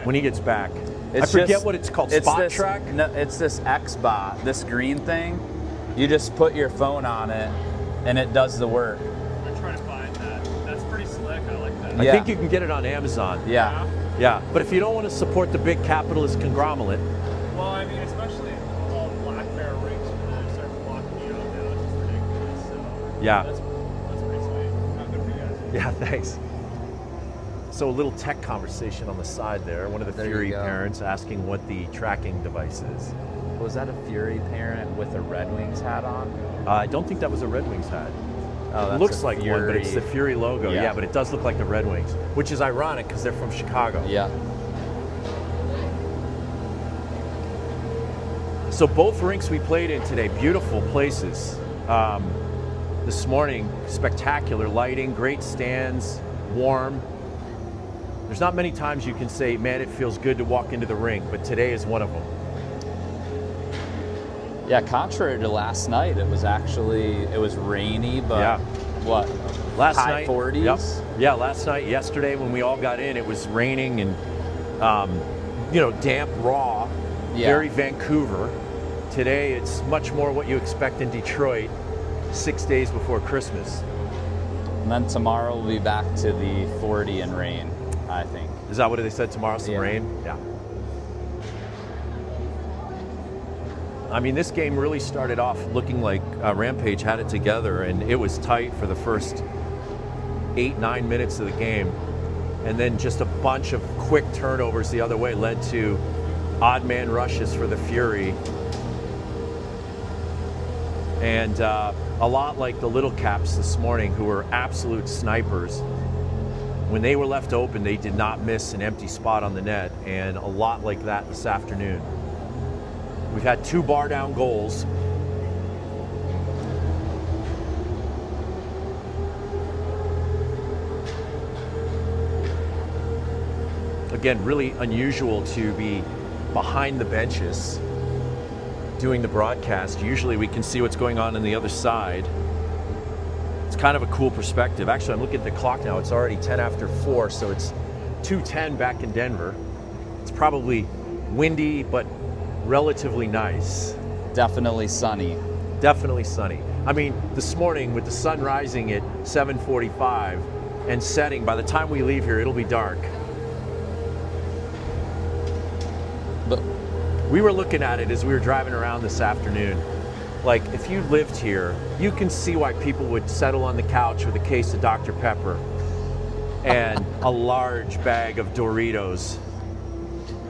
when he gets back. I forget what it's called. Spot track? No, it's this Xbot, this green thing. You just put your phone on it, and it does the work. I'm trying to find that. That's pretty slick. I like that. I think you can get it on Amazon. Yeah. Yeah, but if you don't want to support the big capitalist conglomerate. Well, I mean, especially all black bear rigs when they start blocking you out now, it's just ridiculous. So Yeah. That's pretty sweet. Not good for you guys. Yeah, thanks. So a little tech conversation on the side there. One of the Fury parents asking what the tracking device is. Was that a Fury parent with a Red Wings hat on? I don't think that was a Red Wings hat. Oh, It looks like one, but it's the Fury logo. Yeah. Yeah, but it does look like the Red Wings, which is ironic because they're from Chicago. Yeah. So both rinks we played in today, beautiful places. This morning, spectacular lighting, great stands, warm. There's not many times you can say, man, it feels good to walk into the rink, but today is one of them. Yeah, contrary to last night, it was rainy, but what? Last high night, 40s? Yep. Yeah, last night, yesterday when we all got in, it was raining and, damp, raw, very Vancouver. Today, it's much more what you expect in Detroit 6 days before Christmas. And then tomorrow we'll be back to the 40 and rain, I think. Is that what they said tomorrow? Some rain? Yeah. I mean, this game really started off looking like Rampage had it together, and it was tight for the first 8-9 minutes of the game. And then just a bunch of quick turnovers the other way led to odd man rushes for the Fury. And a lot like the Little Caps this morning, who were absolute snipers. When they were left open, they did not miss an empty spot on the net, and a lot like that this afternoon. We've had 2 bar down goals. Again, really unusual to be behind the benches doing the broadcast. Usually we can see what's going on the other side. It's kind of a cool perspective. Actually, I'm looking at the clock now. It's already 10 after 4, so it's 2:10 back in Denver. It's probably windy, but relatively nice. Definitely sunny. Definitely sunny. I mean, this morning with the sun rising at 7:45 and setting, by the time we leave here, it'll be dark. We were looking at it as we were driving around this afternoon. Like, if you lived here, you can see why people would settle on the couch with a case of Dr. Pepper and a large bag of Doritos.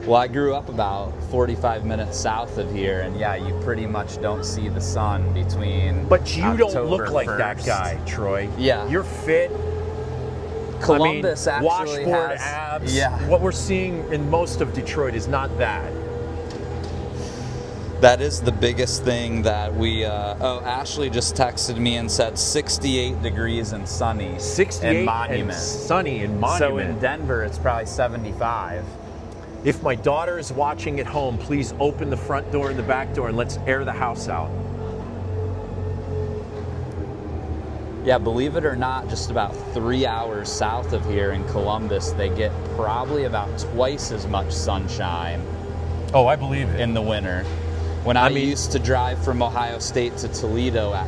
Well, I grew up about 45 minutes south of here, and yeah, you pretty much don't see the sun between. But you don't look October like 1st. that guy, Troy. Yeah. You're fit. Columbus I mean, actually washboard has abs. Yeah. What we're seeing in most of Detroit is not that. That is the biggest thing that we. Ashley just texted me and said 68 degrees and sunny. 68 in Monument. and sunny in Monument. So in Denver, it's probably 75. If my daughter is watching at home, please open the front door and the back door and let's air the house out. Yeah, believe it or not, just about 3 hours south of here in Columbus, they get probably about twice as much sunshine Oh, I believe it. in the winter. When I used to drive from Ohio State to Toledo at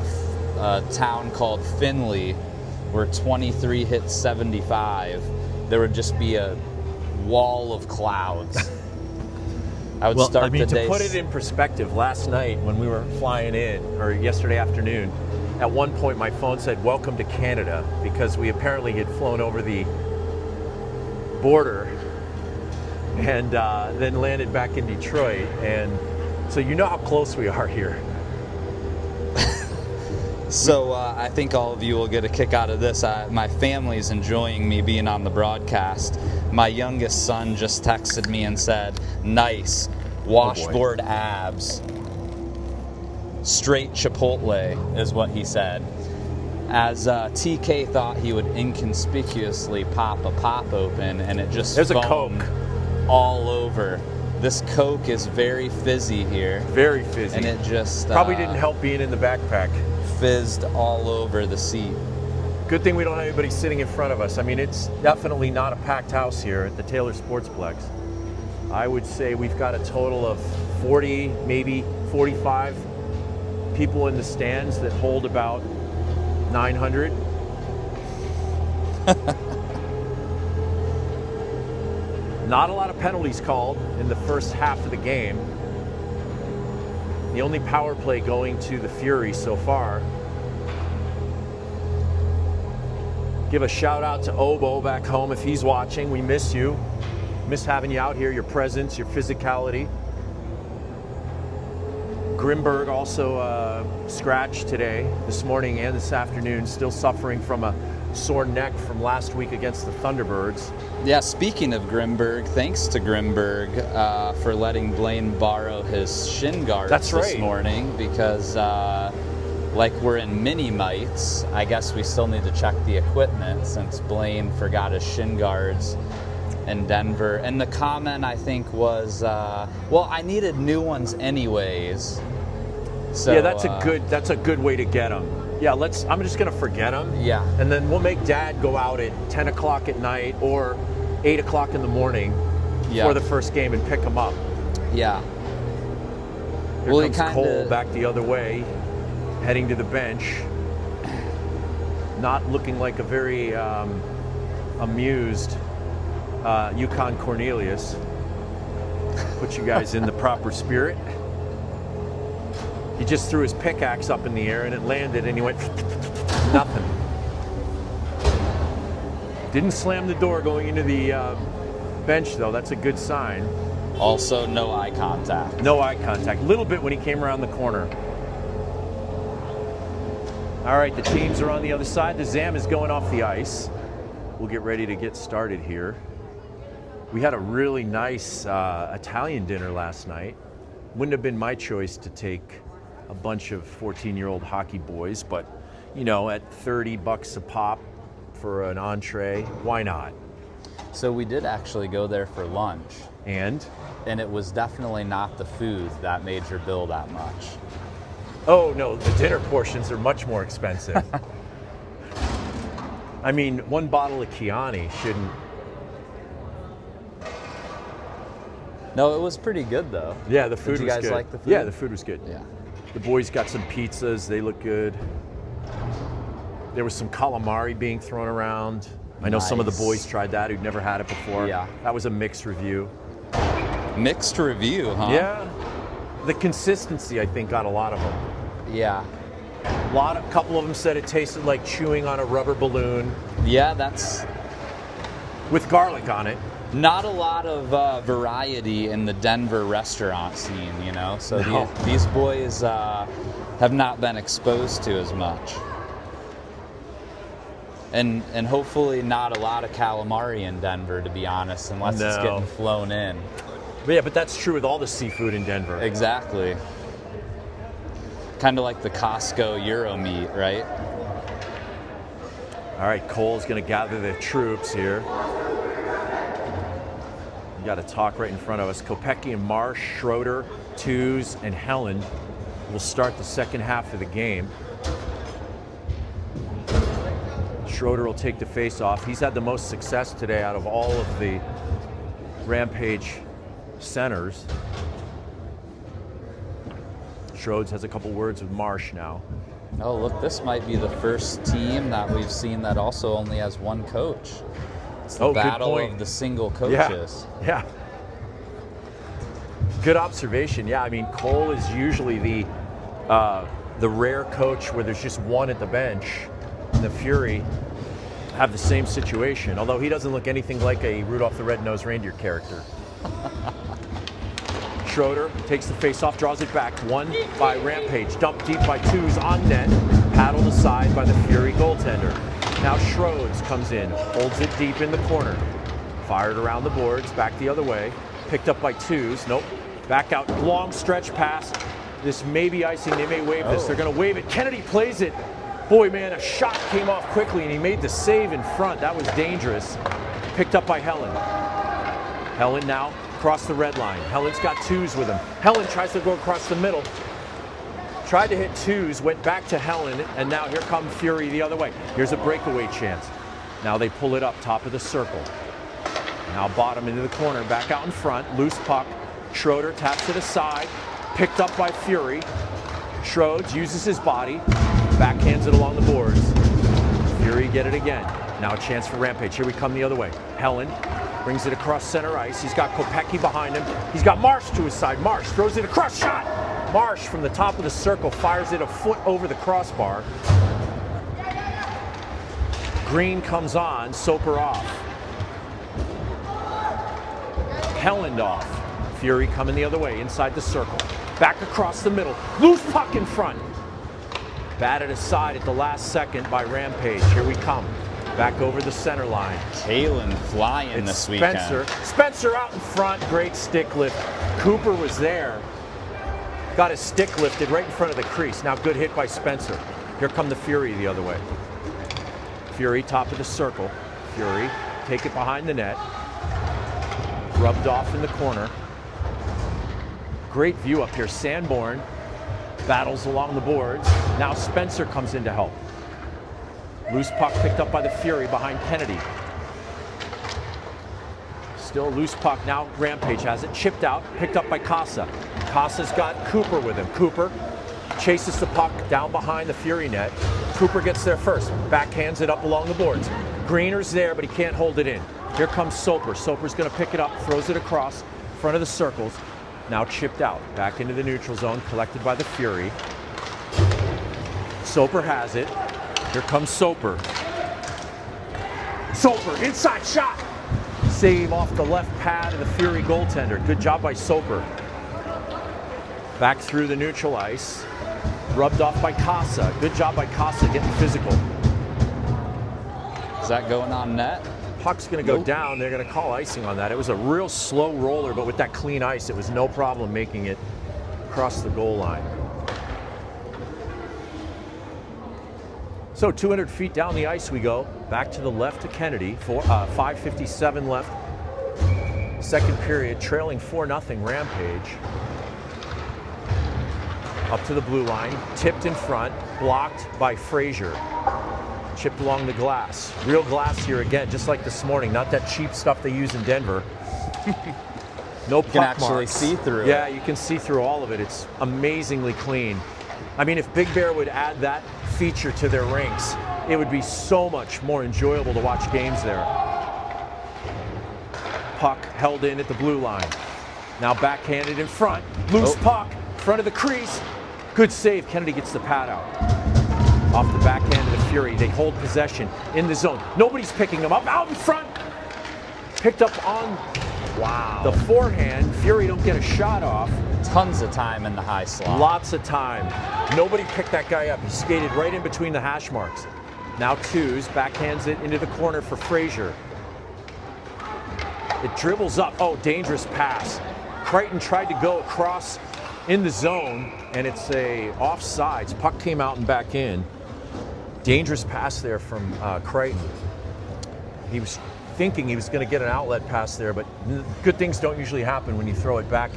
a town called Findlay, where 23 hit 75, there would just be a wall of clouds. I would start the day. To put it in perspective, last night when we were flying in, or yesterday afternoon, at one point my phone said, "Welcome to Canada," because we apparently had flown over the border and then landed back in Detroit. And so you know how close we are here. So I think all of you will get a kick out of this. My family's enjoying me being on the broadcast. My youngest son just texted me and said, "Nice, washboard abs. Straight Chipotle," is what he said. As TK thought he would inconspicuously pop a pop open, and it just There's a foamed Coke all over. This Coke is very fizzy here. Very fizzy. And it just probably didn't help being in the backpack. Fizzed all over the seat. Good thing we don't have anybody sitting in front of us. I mean, it's definitely not a packed house here at the Taylor Sportsplex. I would say we've got a total of 40, maybe 45 people in the stands that hold about 900. Not a lot of penalties called in the first half of the game. The only power play going to the Fury so far. Give a shout out to Obo back home if he's watching. We miss you. Miss having you out here, your presence, your physicality. Grimberg also scratched today, this morning and this afternoon, still suffering from a sore neck from last week against the Thunderbirds. Yeah, speaking of Grimberg, thanks to Grimberg for letting Blaine borrow his shin guards this morning, because like we're in mini mites, I guess we still need to check the equipment since Blaine forgot his shin guards in Denver. And the comment, I think, was, well, I needed new ones anyways. So, yeah, that's a good way to get them. Yeah, I'm just gonna forget them. Yeah. And then we'll make Dad go out at 10 o'clock at night or 8 o'clock in the morning for the first game and pick them up. Yeah. Here comes Cole back the other way, heading to the bench. Not looking like a very amused Yukon Cornelius. Put you guys in the proper spirit. He just threw his pickaxe up in the air and it landed and he went nothing. Didn't slam the door going into the bench though, that's a good sign. Also, no eye contact. No eye contact, a little bit when he came around the corner. All right, the teams are on the other side. The Zam is going off the ice. We'll get ready to get started here. We had a really nice Italian dinner last night. Wouldn't have been my choice to take a bunch of 14-year-old hockey boys, but you know, at $30 a pop for an entree, why not? So we did actually go there for lunch. And it was definitely not the food that made your bill that much. Oh no, the dinner portions are much more expensive. I mean, one bottle of Chianti shouldn't. No, it was pretty good though. Yeah, the food was good. Did you guys like the food? Yeah, the food was good. Yeah. The boys got some pizzas, they look good. There was some calamari being thrown around. I know some of the boys tried that who'd never had it before. Yeah. That was a mixed review. Mixed review, huh? Yeah. the consistency, I think, got a lot of them. Yeah. A couple of them said it tasted like chewing on a rubber balloon. Yeah, that's with garlic on it. Not a lot of variety in the Denver restaurant scene, you know. So No. these boys have not been exposed to as much, and hopefully not a lot of calamari in Denver, to be honest, unless it's getting flown in. But that's true with all the seafood in Denver. Exactly. Kind of like the Costco Euro meat, right? All right, Cole's going to gather the troops here. We got a talk right in front of us. Kopecky and Marsh, Schroeder, Tews, and Helen will start the second half of the game. Schroeder will take the face-off. He's had the most success today out of all of the Rampage centers. Schroeder has a couple words with Marsh now. Oh, look, this might be the first team that we've seen that also only has one coach. It's the battle of the single coaches. Yeah. Good observation. Yeah, I mean, Cole is usually the rare coach where there's just one at the bench. And the Fury have the same situation, although he doesn't look anything like a Rudolph the Red-Nosed Reindeer character. Schroeder takes the face-off, draws it back. One by Rampage, dumped deep by Tews on net, paddled aside by the Fury goaltender. Now Schroeder comes in, holds it deep in the corner. Fired around the boards, back the other way. Picked up by Tews, nope. Back out, long stretch pass. This may be icing, they may waive this. They're gonna waive it. Kennedy plays it. Boy, man, a shot came off quickly and he made the save in front. That was dangerous. Picked up by Helen. Helen now across the red line. Helen's got Tews with him. Helen tries to go across the middle. Tried to hit Tews, went back to Helen, and now here comes Fury the other way. Here's a breakaway chance. Now they pull it up top of the circle. Now bottom into the corner, back out in front, loose puck. Schroeder taps it aside, picked up by Fury. Schroeder uses his body, backhands it along the boards. Fury get it again. Now a chance for Rampage. Here we come the other way. Helen brings it across center ice. He's got Kopecky behind him. He's got Marsh to his side. Marsh throws it across, shot! Marsh from the top of the circle fires it a foot over the crossbar. Green comes on, Soper off. Helen off. Fury coming the other way, inside the circle. Back across the middle. Loose puck in front. Batted aside at the last second by Rampage. Here we come. Back over the center line. Kalen flying this weekend. Spencer out in front. Great stick lift. Cooper was there. Got his stick lifted right in front of the crease. Now good hit by Spencer. Here come the Fury the other way. Fury top of the circle. Fury take it behind the net. Rubbed off in the corner. Great view up here. Sanborn battles along the boards. Now Spencer comes in to help. Loose puck picked up by the Fury behind Kennedy. Still loose puck. Now Rampage has it. Chipped out. Picked up by Casa. Casa's got Cooper with him. Cooper chases the puck down behind the Fury net. Cooper gets there first. Backhands it up along the boards. Greener's there, but he can't hold it in. Here comes Soper. Soper's going to pick it up. Throws it across front of the circles. Now chipped out. Back into the neutral zone. Collected by the Fury. Soper has it. Here comes Soper. Soper, inside shot. Save off the left pad of the Fury goaltender. Good job by Soper. Back through the neutral ice. Rubbed off by Casa. Good job by Casa getting physical. Is that going on net? Puck's going to go down. They're going to call icing on that. It was a real slow roller, but with that clean ice, it was no problem making it across the goal line. So 200 feet down the ice we go. Back to the left to Kennedy. 5:57 left. Second period, trailing 4-0 Rampage. Up to the blue line. Tipped in front. Blocked by Frazier. Chipped along the glass. Real glass here again, just like this morning. Not that cheap stuff they use in Denver. No puck marks. You can actually see through it. Yeah, you can see through all of it. It's amazingly clean. I mean, if Big Bear would add that feature to their rinks, it would be so much more enjoyable to watch games there. Puck held in at the blue line. Now backhanded in front. Loose puck. front of the crease. Good save. Kennedy gets the pad out. Off the backhand of the Fury. They hold possession in the zone. Nobody's picking them up. Out in front. Picked up on the forehand. Fury don't get a shot off. Tons of time in the high slot. Lots of time. Nobody picked that guy up. He skated right in between the hash marks. Now Twos backhands it into the corner for Frazier. It dribbles up. Oh, dangerous pass. Crichton tried to go across in the zone, and it's a offsides. Puck came out and back in. Dangerous pass there from Crichton. He was thinking he was going to get an outlet pass there, but good things don't usually happen when you throw it back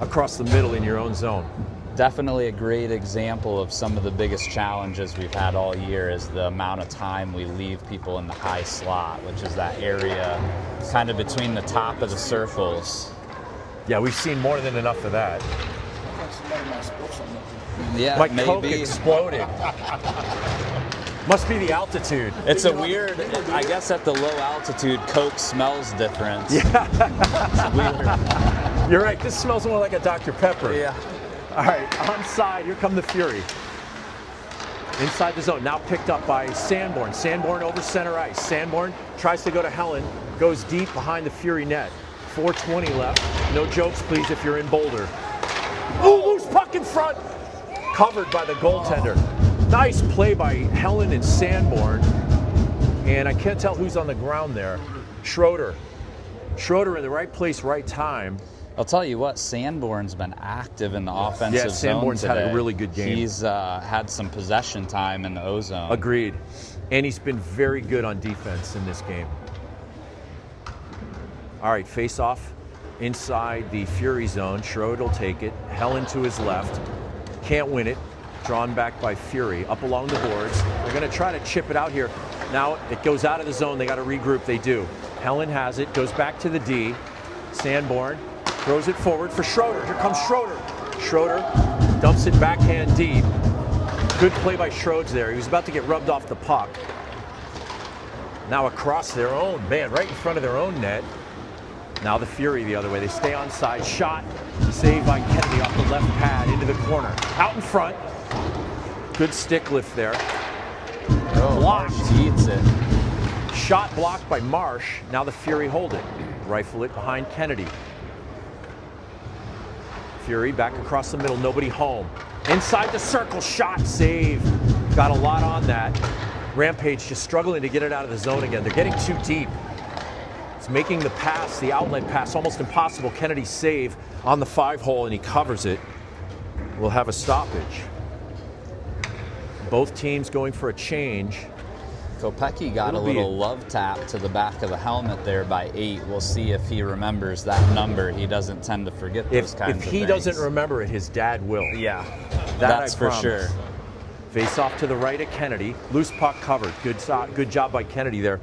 across the middle in your own zone. Definitely a great example of some of the biggest challenges we've had all year is the amount of time we leave people in the high slot, which is that area kind of between the top of the circles. Yeah, we've seen more than enough of that. Yeah, my maybe. Coke exploded. Must be the altitude. It's a weird, I guess at the low altitude, Coke smells different. Yeah. It's weird. You're right, this smells more like a Dr. Pepper. Yeah. All right, onside, here come the Fury. Inside the zone, now picked up by Sanborn. Sanborn over center ice. Sanborn tries to go to Helen, goes deep behind the Fury net. 4:20 left. No jokes, please, if you're in Boulder. Ooh, loose puck in front. Covered by the goaltender. Nice play by Helen and Sanborn. And I can't tell who's on the ground there. Schroeder. Schroeder in the right place, right time. I'll tell you what, Sanborn's been active in the offensive zone Sanborn's today. had a really good game. He's had some possession time in the O-zone. Agreed. And he's been very good on defense in this game. All right, face-off inside the Fury zone. Schroeder will take it. Helen to his left. Can't win it. Drawn back by Fury. Up along the boards. They're going to try to chip it out here. Now it goes out of the zone. They got to regroup. They do. Helen has it. Goes back to the D. Sanborn throws it forward for Schroeder. Here comes Schroeder. Schroeder dumps it backhand deep. Good play by Schroeder there. He was about to get rubbed off the puck. Now across their own, man, right in front of their own net. Now the Fury the other way. They stay on side. Shot. Saved by Kennedy off the left pad into the corner. Out in front. Good stick lift there. Blocked. Marsh eats it. Shot blocked by Marsh. Now the Fury hold it. Rifle it behind Kennedy. Fury back across the middle. Nobody home. Inside the circle. Shot. Save. Got a lot on that. Rampage just struggling to get it out of the zone again. They're getting too deep. It's making the pass, the outlet pass, almost impossible. Kennedy save on the 5-hole, and he covers it. We'll have a stoppage. Both teams going for a change. Kopecky got a little love tap to the back of the helmet there by 8. We'll see if he remembers that number. He doesn't tend to forget those kinds of things. If he doesn't remember it, his dad will. Yeah, that's for sure. Face off to the right of Kennedy. Loose puck covered. Good job by Kennedy there.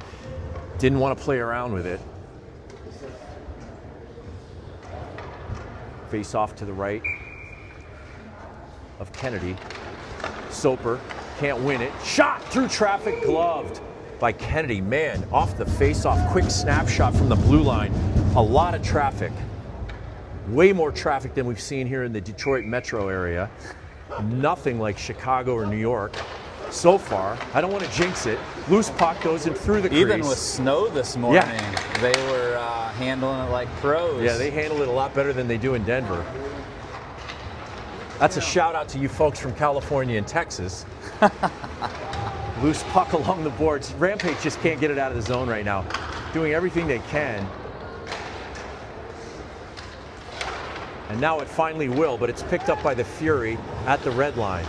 Didn't want to play around with it. Face off to the right of Kennedy. Soper can't win it. Shot through traffic, gloved by Kennedy. Man, off the face-off. Quick snapshot from the blue line. A lot of traffic. Way more traffic than we've seen here in the Detroit metro area. Nothing like Chicago or New York so far. I don't want to jinx it. Loose puck goes in through the crease. Even with snow this morning, they were handling it like pros. Yeah, they handle it a lot better than they do in Denver. That's a shout out to you folks from California and Texas. Loose puck along the boards. Rampage just can't get it out of the zone right now. Doing everything they can. And now it finally will, but it's picked up by the Fury at the red line.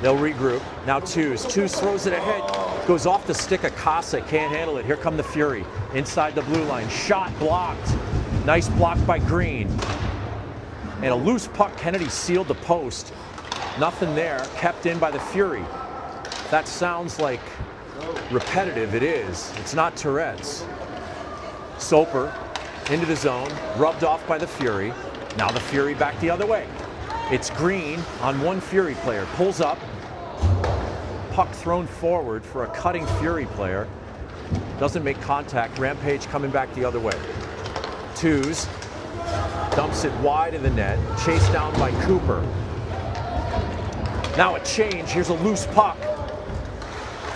They'll regroup. Now Twos. Twos throws it ahead. Goes off the stick of Casa. Can't handle it. Here come the Fury. Inside the blue line. Shot blocked. Nice block by Green. And a loose puck. Kennedy sealed the post. Nothing there. Kept in by the Fury. That sounds like repetitive. It is. It's not Tourette's. Soper into the zone. Rubbed off by the Fury. Now the Fury back the other way. It's Green on one Fury player. Pulls up. Puck thrown forward for a cutting Fury player. Doesn't make contact. Rampage coming back the other way. Twos. Dumps it wide of the net. Chased down by Cooper. Now a change. Here's a loose puck.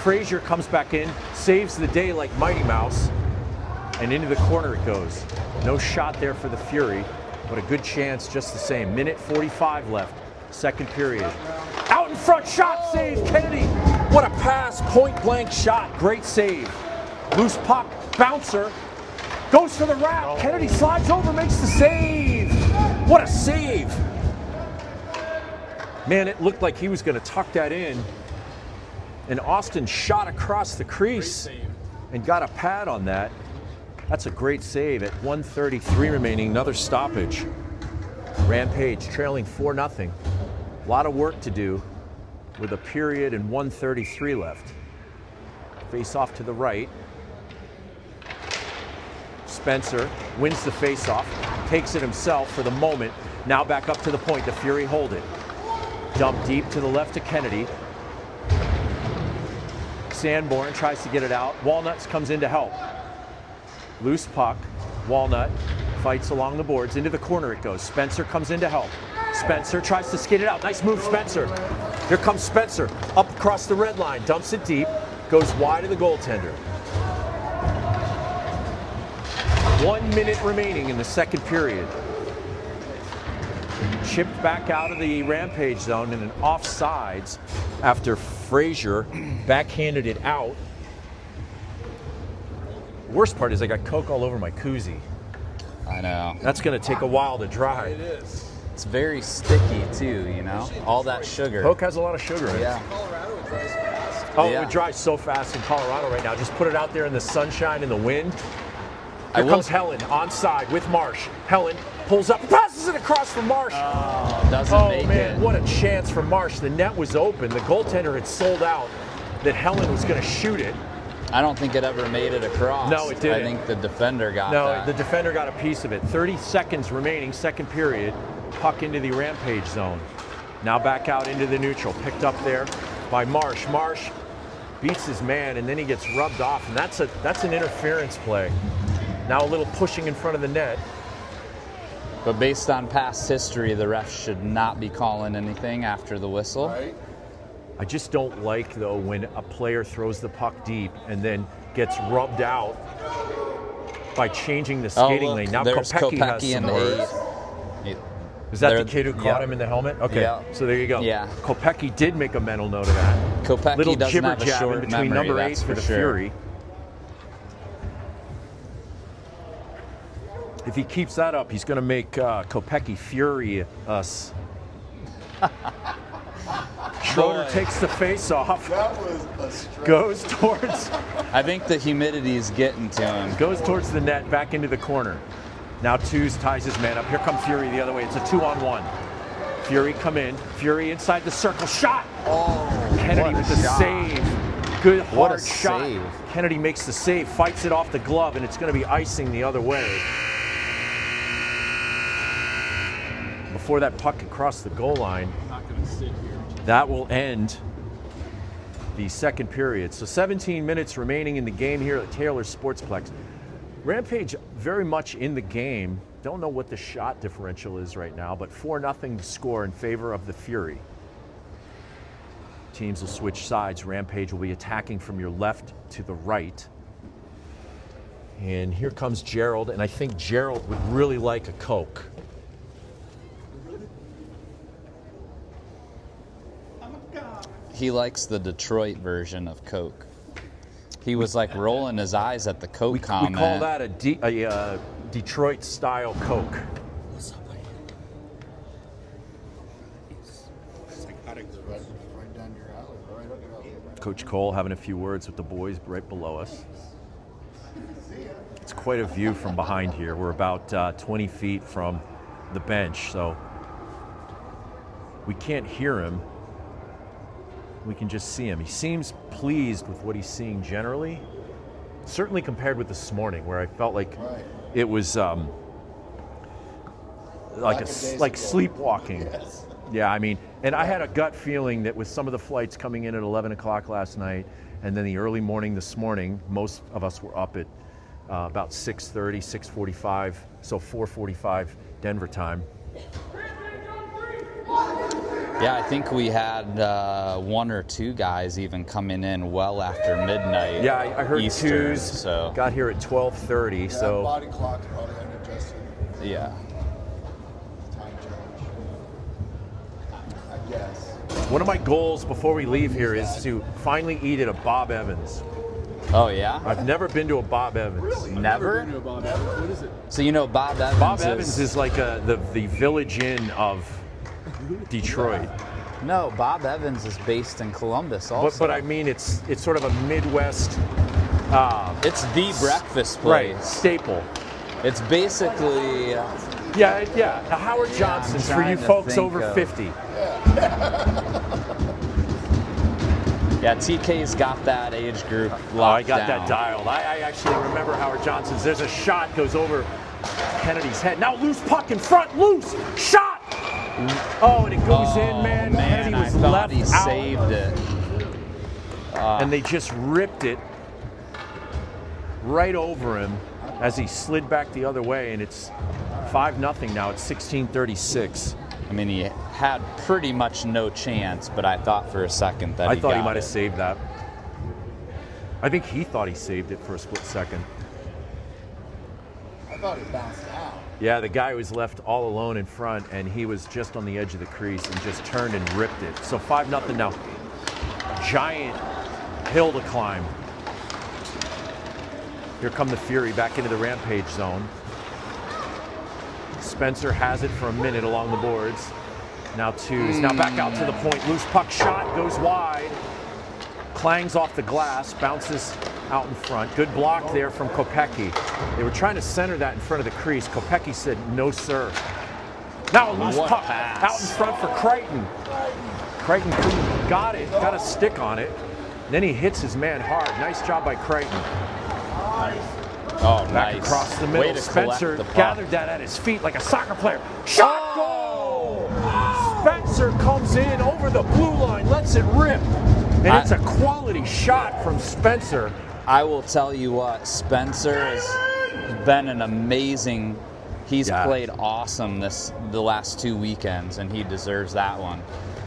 Frazier comes back in, saves the day like Mighty Mouse, and into the corner it goes. No shot there for the Fury, but a good chance just the same. Minute 45 left, second period. Out in front, shot, save, Kennedy. What a pass, point blank shot, great save. Loose puck, bouncer, goes for the wrap. Kennedy slides over, makes the save. What a save. Man, it looked like he was going to tuck that in. And Austin shot across the crease and got a pad on that. That's a great save at 1:33 remaining, another stoppage. Rampage trailing 4-0. A lot of work to do with a period and 1:33 left. Face off to the right. Spencer wins the face-off, takes it himself for the moment. Now back up to the point, the Fury hold it. Dump deep to the left to Kennedy. Sanborn tries to get it out. Walnuts comes in to help. Loose puck. Walnut fights along the boards. Into the corner it goes. Spencer comes in to help. Spencer tries to skid it out. Nice move, Spencer. Here comes Spencer. Up across the red line. Dumps it deep. Goes wide of the goaltender. 1 minute remaining in the second period. Chipped back out of the Rampage zone in an offsides after Frazier backhanded it out. Worst part is I got Coke all over my koozie. I know. That's going to take a while to dry. It is. It's very sticky too, you know? All that sugar. Coke has a lot of sugar in it. Yeah. Colorado, it dries fast. Oh, Yeah. it dries so fast in Colorado right now. Just put it out there in the sunshine and the wind. I Here will- comes Helen onside with Marsh. Helen pulls up, passes it across for Marsh. Doesn't make man, it. what a chance for Marsh. The net was open. The goaltender had sold out that Helen was going to shoot it. I don't think it ever made it across. No, it didn't. I think the defender got No, that. the defender got a piece of it. 30 seconds remaining, second period. Puck into the Rampage zone. Now back out into the neutral. Picked up there by Marsh. Marsh beats his man, and then he gets rubbed off, and that's an interference play. Now a little pushing in front of the net. But based on past history, the refs should not be calling anything after the whistle. Right? I just don't like, though, when a player throws the puck deep and then gets rubbed out by changing the skating look, lane. Now there's Kopecky has Kopecky some in words. the eighth. Is that They're- the kid who caught yeah. him in the helmet? Okay, Yeah. so there you go. Yeah. Kopecky did make a mental note of that. Kopecky Little doesn't jibber have a jab short in between memory, number 8 that's for for the sure. Fury. If he keeps that up, he's going to make Kopecky fury us. Schroeder takes the face off. That was a strike. Goes towards I think the humidity is getting to him. goes towards the net, back into the corner. Now Twos ties his man up. Here comes Fury the other way. It's a 2-on-1. Fury come in. Fury inside the circle. Shot! Kennedy what a with the shot. save. Good What a hard shot. save. Kennedy makes the save, fights it off the glove, and it's going to be icing the other way. Before that puck across the goal line, I'm not going to sit here. that will end the second period. So 17 minutes remaining in the game here at Taylor Sportsplex. Rampage very much in the game. Don't know what the shot differential is right now, but 4-0 to score in favor of the Fury. Teams will switch sides. Rampage will be attacking from your left to the right. And here comes Gerald, and I think Gerald would really like a Coke. He likes the Detroit version of Coke. He was like rolling his eyes at the Coke We comment. call that a Detroit-style Coke. Coach Cole having a few words with the boys right below us. It's quite a view from behind here. We're about 20 feet from the bench, so we can't hear him. We can just see him. He seems pleased with what he's seeing generally, certainly compared with this morning, where I felt like it was like sleepwalking. Yes. Yeah, I mean, and I had a gut feeling that with some of the flights coming in at 11 o'clock last night, and then the early morning this morning, most of us were up at about 6:30, 6:45, so 4:45 Denver time. Yeah, I think we had one or two guys even coming in well after midnight. Yeah, I heard Eastern, twos. So Got here at 12:30. So body clock's probably unadjusted. yeah. Time change. I guess. one of my goals before we leave here is to finally eat at a Bob Evans. Oh yeah. I've never been to a Bob Evans. Really? Never. Been to a Bob Evans. What is it? So you know Bob Evans. Bob Evans is like the Village Inn of Detroit. No, Bob Evans is based in Columbus also. But I mean, it's sort of a Midwest. It's the breakfast place. Right, staple. It's basically. Yeah. Now, Howard Johnson's for you trying to folks think over of- 50. Yeah, TK's got that age group locked Oh, I got down. that dialed. I actually remember Howard Johnson's. There's a shot goes over Kennedy's head. Now loose puck in front, loose shot. Oh, and it goes in, man. Kennedy I was thought left he out, saved it. and they just ripped it right over him as he slid back the other way, and it's 5-0 now. It's 16:36. I mean, he had pretty much no chance, but I thought for a second that I he thought he got might have it. saved that. I think he thought he saved it for a split second. I thought it bounced out. Yeah, the guy was left all alone in front, and he was just on the edge of the crease and just turned and ripped it. So 5-0 now. Giant hill to climb. Here come the Fury back into the Rampage zone. Spencer has it for a minute along the boards. Now twos. Now back out to the point. Loose puck shot goes wide. Clangs off the glass, bounces out in front. Good block there from Kopecky. They were trying to center that in front of the crease. Kopecky said, no, sir. Now a loose What puck pass. out in front for Crichton. Crichton got it, got a stick on it. Then he hits his man hard. Nice job by Crichton. Oh, Back nice. across the Way middle. to Spencer collect the puck. gathered that at his feet like a soccer player. Shot goal! Spencer comes in over the blue line, lets it rip. And it's a quality shot from Spencer. I will tell you what, Spencer has been an amazing. He's Yeah. played awesome the last 2 weekends, and he deserves that one.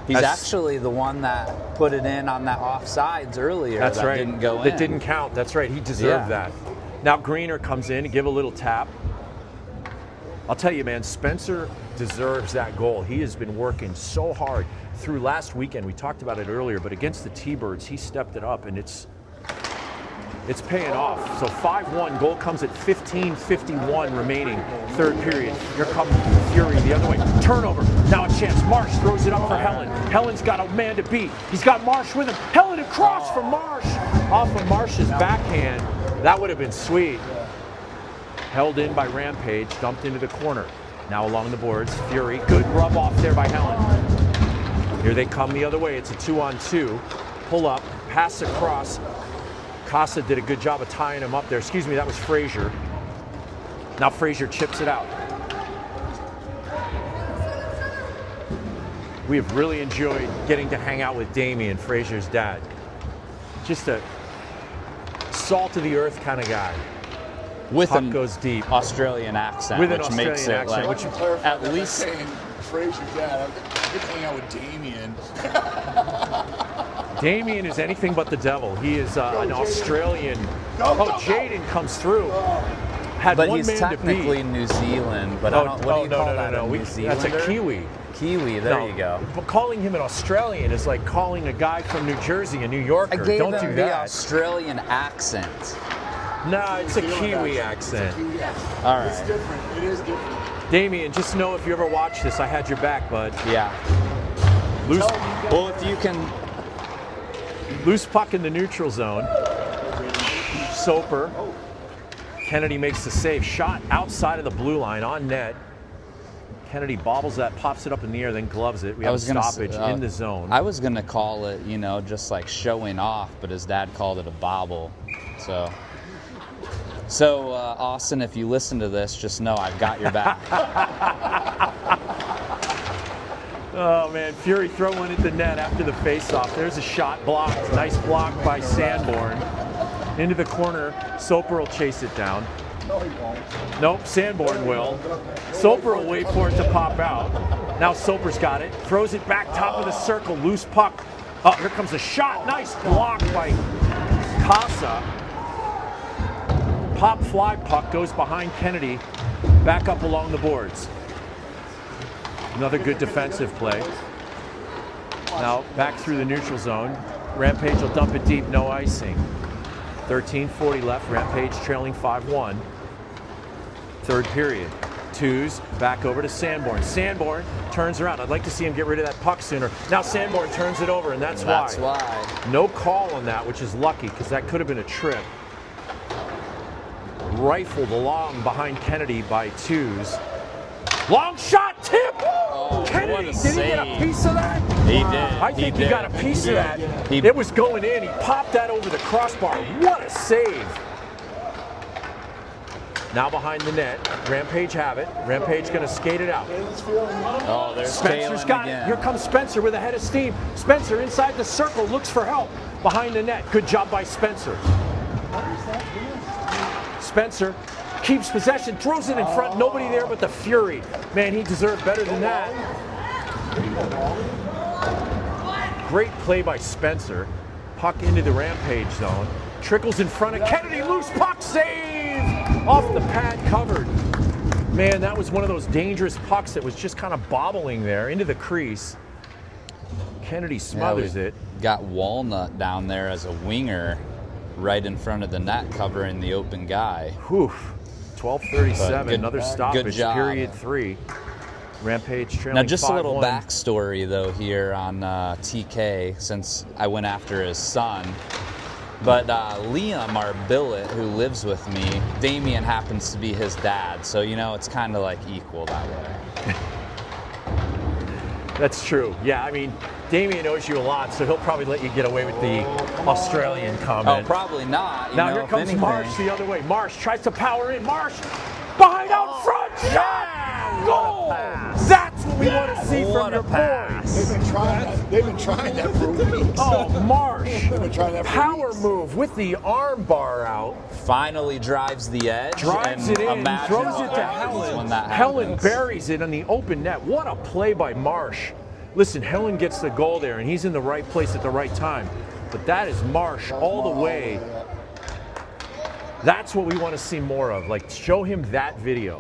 He's That's- actually the one that put it in on that offsides earlier. That's that right. Didn't go in. That didn't count. That's right. He deserved Yeah. that. Now Greener comes in to give a little tap. I'll tell you, man, Spencer deserves that goal. He has been working so hard through last weekend. We talked about it earlier, but against the T-Birds, he stepped it up, and it's paying off. So 5-1, goal comes at 15:51 remaining, third period. Here comes Fury the other way. Turnover, now a chance. Marsh throws it up for Helen. Helen's got a man to beat. He's got Marsh with him. Helen across from Marsh. Off of Marsh's backhand. That would have been sweet. Held in by Rampage, dumped into the corner. Now along the boards, Fury, good rub off there by Helen. Here they come the other way. It's a 2-on-2. Pull up, pass across. Casa did a good job of tying him up there. Excuse me, that was Frazier. Now Frazier chips it out. We have really enjoyed getting to hang out with Damien, Frazier's dad. Just a salt of the earth kind of guy. with Puck an goes deep. Australian accent, With an which makes Australian it accent, like which- at least saying Frazier's dad. I could hang out with Damien. Damien is anything but the devil. He is an Australian. Oh, Jaden comes through. Had But one he's man technically to beat. New Zealand. But I don't, what do you call that? A New That's a Zealander? Kiwi. Kiwi. There No, you go. But calling him an Australian is like calling a guy from New Jersey a New Yorker. I gave Don't him do the that. Australian accent. Nah, it's a Kiwi accent. All It's right. different. It is different. Damien, just know if you ever watch this, I had your back, bud. Yeah. Loose, Well, if you can. loose puck in the neutral zone. Soper. Kennedy makes the save. Shot outside of the blue line on net. Kennedy bobbles that, pops it up in the air, then gloves it. We have a stoppage in the zone. I was gonna call it, just like showing off, but his dad called it a bobble. So, Austin, if you listen to this, just know I've got your back. Oh man, Fury throw one at the net after the faceoff. There's a shot blocked. Nice block by Sanborn. into the corner. Soper will chase it down. No, he won't. Nope, Sanborn will. Soper will wait for it to pop out. Now Soper's got it. Throws it back top of the circle. Loose puck. Oh, here comes a shot. Nice block by Casa. Pop fly puck goes behind Kennedy. Back up along the boards. Another good defensive play. Now back through the neutral zone. Rampage will dump it deep, no icing. 13:40 left. Rampage trailing 5-1. Third period. Twos, back over to Sanborn. Sanborn turns around. I'd like to see him get rid of that puck sooner. Now Sanborn turns it over, and that's why. No call on that, which is lucky, because that could have been a trip. Rifled along behind Kennedy by Twos. Long shot, tip! Oh, Kennedy, did he get a piece of that? He did. I think he got a piece of that. It was going in. He popped that over the crossbar. What a save. Now behind the net, Rampage have it. Rampage going to skate it out. Oh, there's Spencer's got it. Here comes Spencer with a head of steam. Spencer inside the circle, looks for help. Behind the net. Good job by Spencer. Spencer keeps possession, throws it in front. Nobody there but the Fury. Man, he deserved better than that. Great play by Spencer. Puck into the Rampage zone. Trickles in front of Kennedy. Loose puck save! Off the pad, covered. Man, that was one of those dangerous pucks that was just kind of bobbling there into the crease. Kennedy smothers it. Got Walnut down there as a winger right in front of the net covering the open guy. Whew. 12:37, Good- another stoppage, good job. period 3. Rampage trailing Now, just 5-1. a little backstory, though, here on TK, since I went after his son. But Liam, our billet, who lives with me, Damien happens to be his dad. So, you know, it's kind of like equal that way. That's true. Yeah, I mean, Damien owes you a lot, so he'll probably let you get away with the Australian comment. Oh, probably not. You Now know, here if comes anything. Marsh the other way. Marsh tries to power in. Marsh behind out front. Yeah! Goal! That's what we want to see from your boys. They've been trying that for weeks. Oh, Marsh. They've been trying that for Power weeks. move with the arm bar out. Finally drives the edge. Drives and it in, imagine throws what it to happens when Helen. that Helen happens. buries it on the open net. What a play by Marsh. Listen, Helen gets the goal there, and he's in the right place at the right time. But that is Marsh all the way. That's what we want to see more of. Like, show him that video.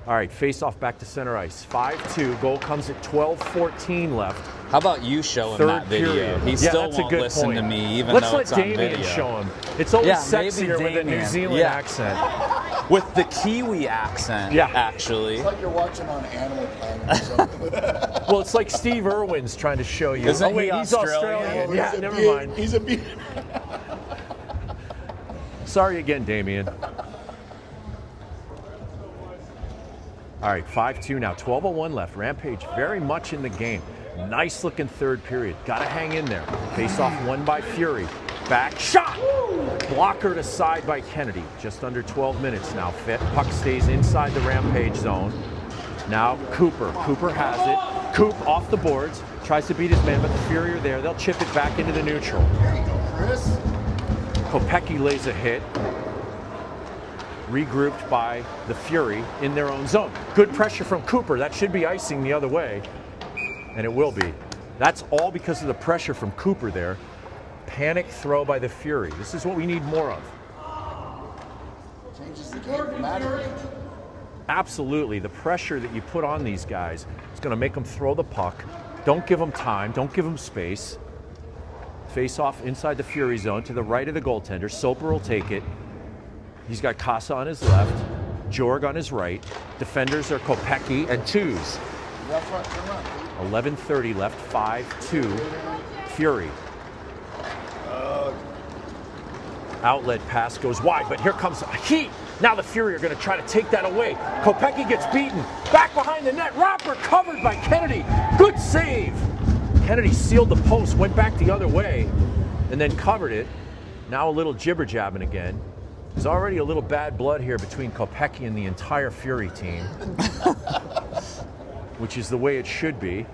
All right, face off back to center ice. 5-2. Goal comes at 12:14 left. How about you show him Third that video? period. He Yeah, still that's a won't good listen point. to me, even Let's though let it's on Damien video. show him. It's always Yeah, maybe sexier with a New Damien. Zealand Yeah. accent. With the Kiwi accent, Yeah. actually. It's like you're watching on Animal Planet or something. Well, it's like Steve Irwin's trying to show you. Isn't oh, wait, he he's Australian? Yeah, He's a never beaut. mind. He's a beaut. Sorry again, Damien. All right, 5-2 now. 12:01 left. Rampage very much in the game. Nice looking third period. Got to hang in there. Face off won by Fury. Back shot. Blocker to side by Kennedy. Just under 12 minutes now. Puck stays inside the Rampage zone. Now Cooper. Cooper has it. Coop off the boards. Tries to beat his man, but the Fury are there. They'll chip it back into the neutral. There you go, Chris. Kopecky lays a hit. Regrouped by the Fury in their own zone. Good pressure from Cooper. That should be icing the other way. And it will be. That's all because of the pressure from Cooper there. Panic throw by the Fury. This is what we need more of. Changes the game dramatically. Absolutely. The pressure that you put on these guys is going to make them throw the puck. Don't give them time. Don't give them space. Face off inside the Fury zone to the right of the goaltender. Soper will take it. He's got Casa on his left, Jorg on his right. Defenders are Kopecky and Twos. 11:30 left, 5-2. Fury. Outlet pass goes wide, but here comes Heat. Now the Fury are going to try to take that away. Kopecky gets beaten. Back behind the net. Rapper covered by Kennedy. Good save. Kennedy sealed the post, went back the other way, and then covered it. Now a little jibber-jabbing again. There's already a little bad blood here between Kopecky and the entire Fury team, which is the way it should be.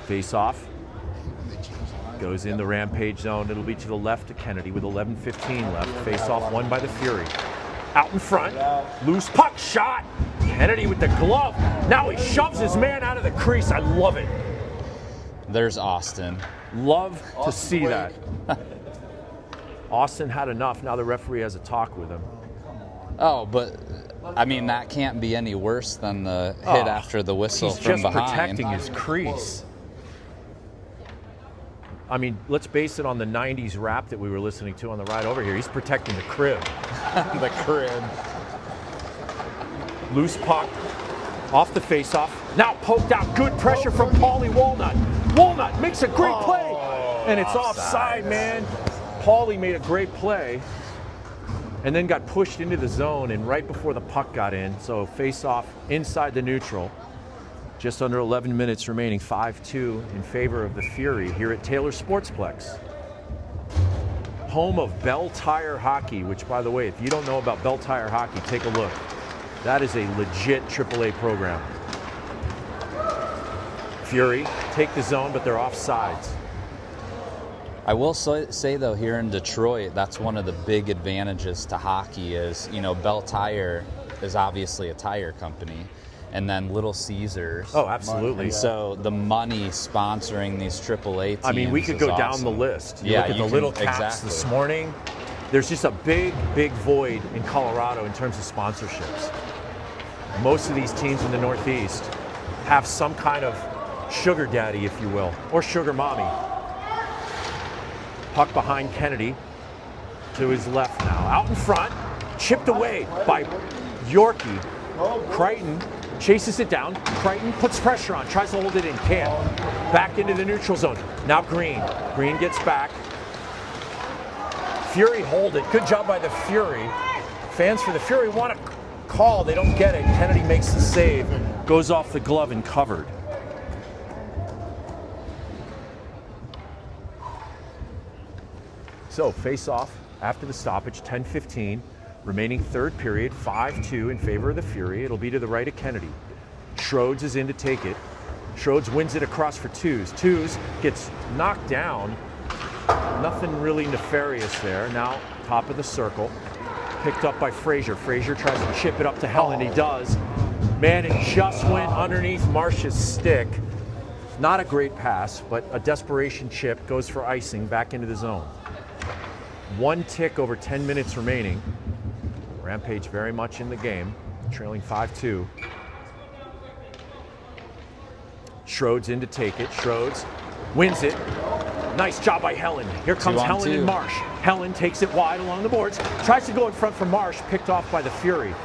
Face off. Goes in the Rampage zone. It'll be to the left of Kennedy with 11:15 left. Face off won by the Fury. Out in front, loose puck shot. Kennedy with the glove. Now he shoves his man out of the crease. I love it. There's Austin. Love to see that. Austin had enough. Now the referee has a talk with him. Oh, but I mean, that can't be any worse than the hit after the whistle from behind. He's just protecting his crease. I mean, let's base it on the 90s rap that we were listening to on the ride over here. He's protecting the crib. The crib. Loose puck. Off the faceoff. Now poked out. Good pressure from Paulie Walnut. Walnut makes a great play. And it's offside, man. Paulie made a great play. And then got pushed into the zone and right before the puck got in. So face-off inside the neutral. Just under 11 minutes remaining, 5-2 in favor of the Fury here at Taylor Sportsplex. Home of Bell Tire Hockey, which, by the way, if you don't know about Bell Tire Hockey, take a look. That is a legit AAA program. Fury take the zone, but they're offsides. I will say, though, here in Detroit, that's one of the big advantages to hockey is, you know, Bell Tire is obviously a tire company, and then Little Caesars. Oh, absolutely. So the money sponsoring these AAA teams, I mean, we could go down the list. You look at the Little Caps this morning. There's just a big, big void in Colorado in terms of sponsorships. Most of these teams in the Northeast have some kind of sugar daddy, if you will, or sugar mommy. Puck behind Kennedy to his left now. Out in front, chipped away by Yorkie. Crichton chases it down. Crichton puts pressure on, tries to hold it in, can't. Back into the neutral zone. Now Green. Green gets back. Fury hold it. Good job by the Fury. Fans for the Fury want to call. They don't get it. Kennedy makes the save. Goes off the glove and covered. So face off after the stoppage, 10:15. Remaining third period, 5-2 in favor of the Fury. It'll be to the right of Kennedy. Schroeds is in to take it. Schroeds wins it across for Twos. Twos gets knocked down. Nothing really nefarious there. Now top of the circle. Picked up by Frazier. Frazier tries to chip it up to Helen. He does. Man, it just went underneath Marsh's stick. Not a great pass, but a desperation chip goes for icing back into the zone. One tick over 10 minutes remaining. Rampage very much in the game, trailing 5-2. Schroeds in to take it. Schroeds wins it. Nice job by Helen. Here comes Helen and Marsh. Helen takes it wide along the boards. Tries to go in front for Marsh, picked off by the Fury.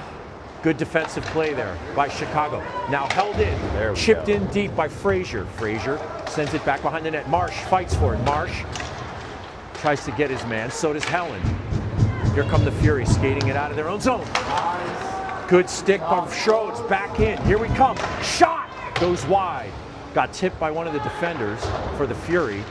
Good defensive play there by Chicago. Now held in, chipped in deep by Frazier. Frazier sends it back behind the net. Marsh fights for it. Marsh tries to get his man, so does Helen. Here come the Fury, skating it out of their own zone. Good stick by Schroeds, back in, here we come. Shot, goes wide. Got tipped by one of the defenders for the Fury.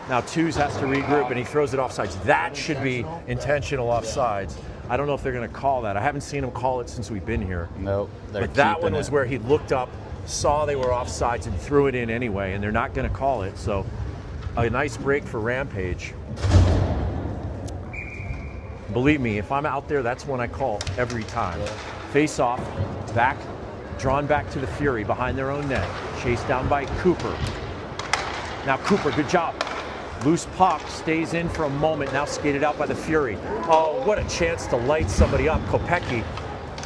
Now Twos has to regroup and he throws it offsides. That should be intentional offsides. I don't know if they're gonna call that. I haven't seen them call it since we've been here. Nope, but that one was where he looked up, saw they were offsides and threw it in anyway, and they're not gonna call it, so. A nice break for Rampage. Believe me, if I'm out there, that's when I call every time. Face off, back, drawn back to the Fury behind their own net. Chased down by Cooper. Now Cooper, good job. Loose puck, stays in for a moment, now skated out by the Fury. Oh, what a chance to light somebody up. Kopecky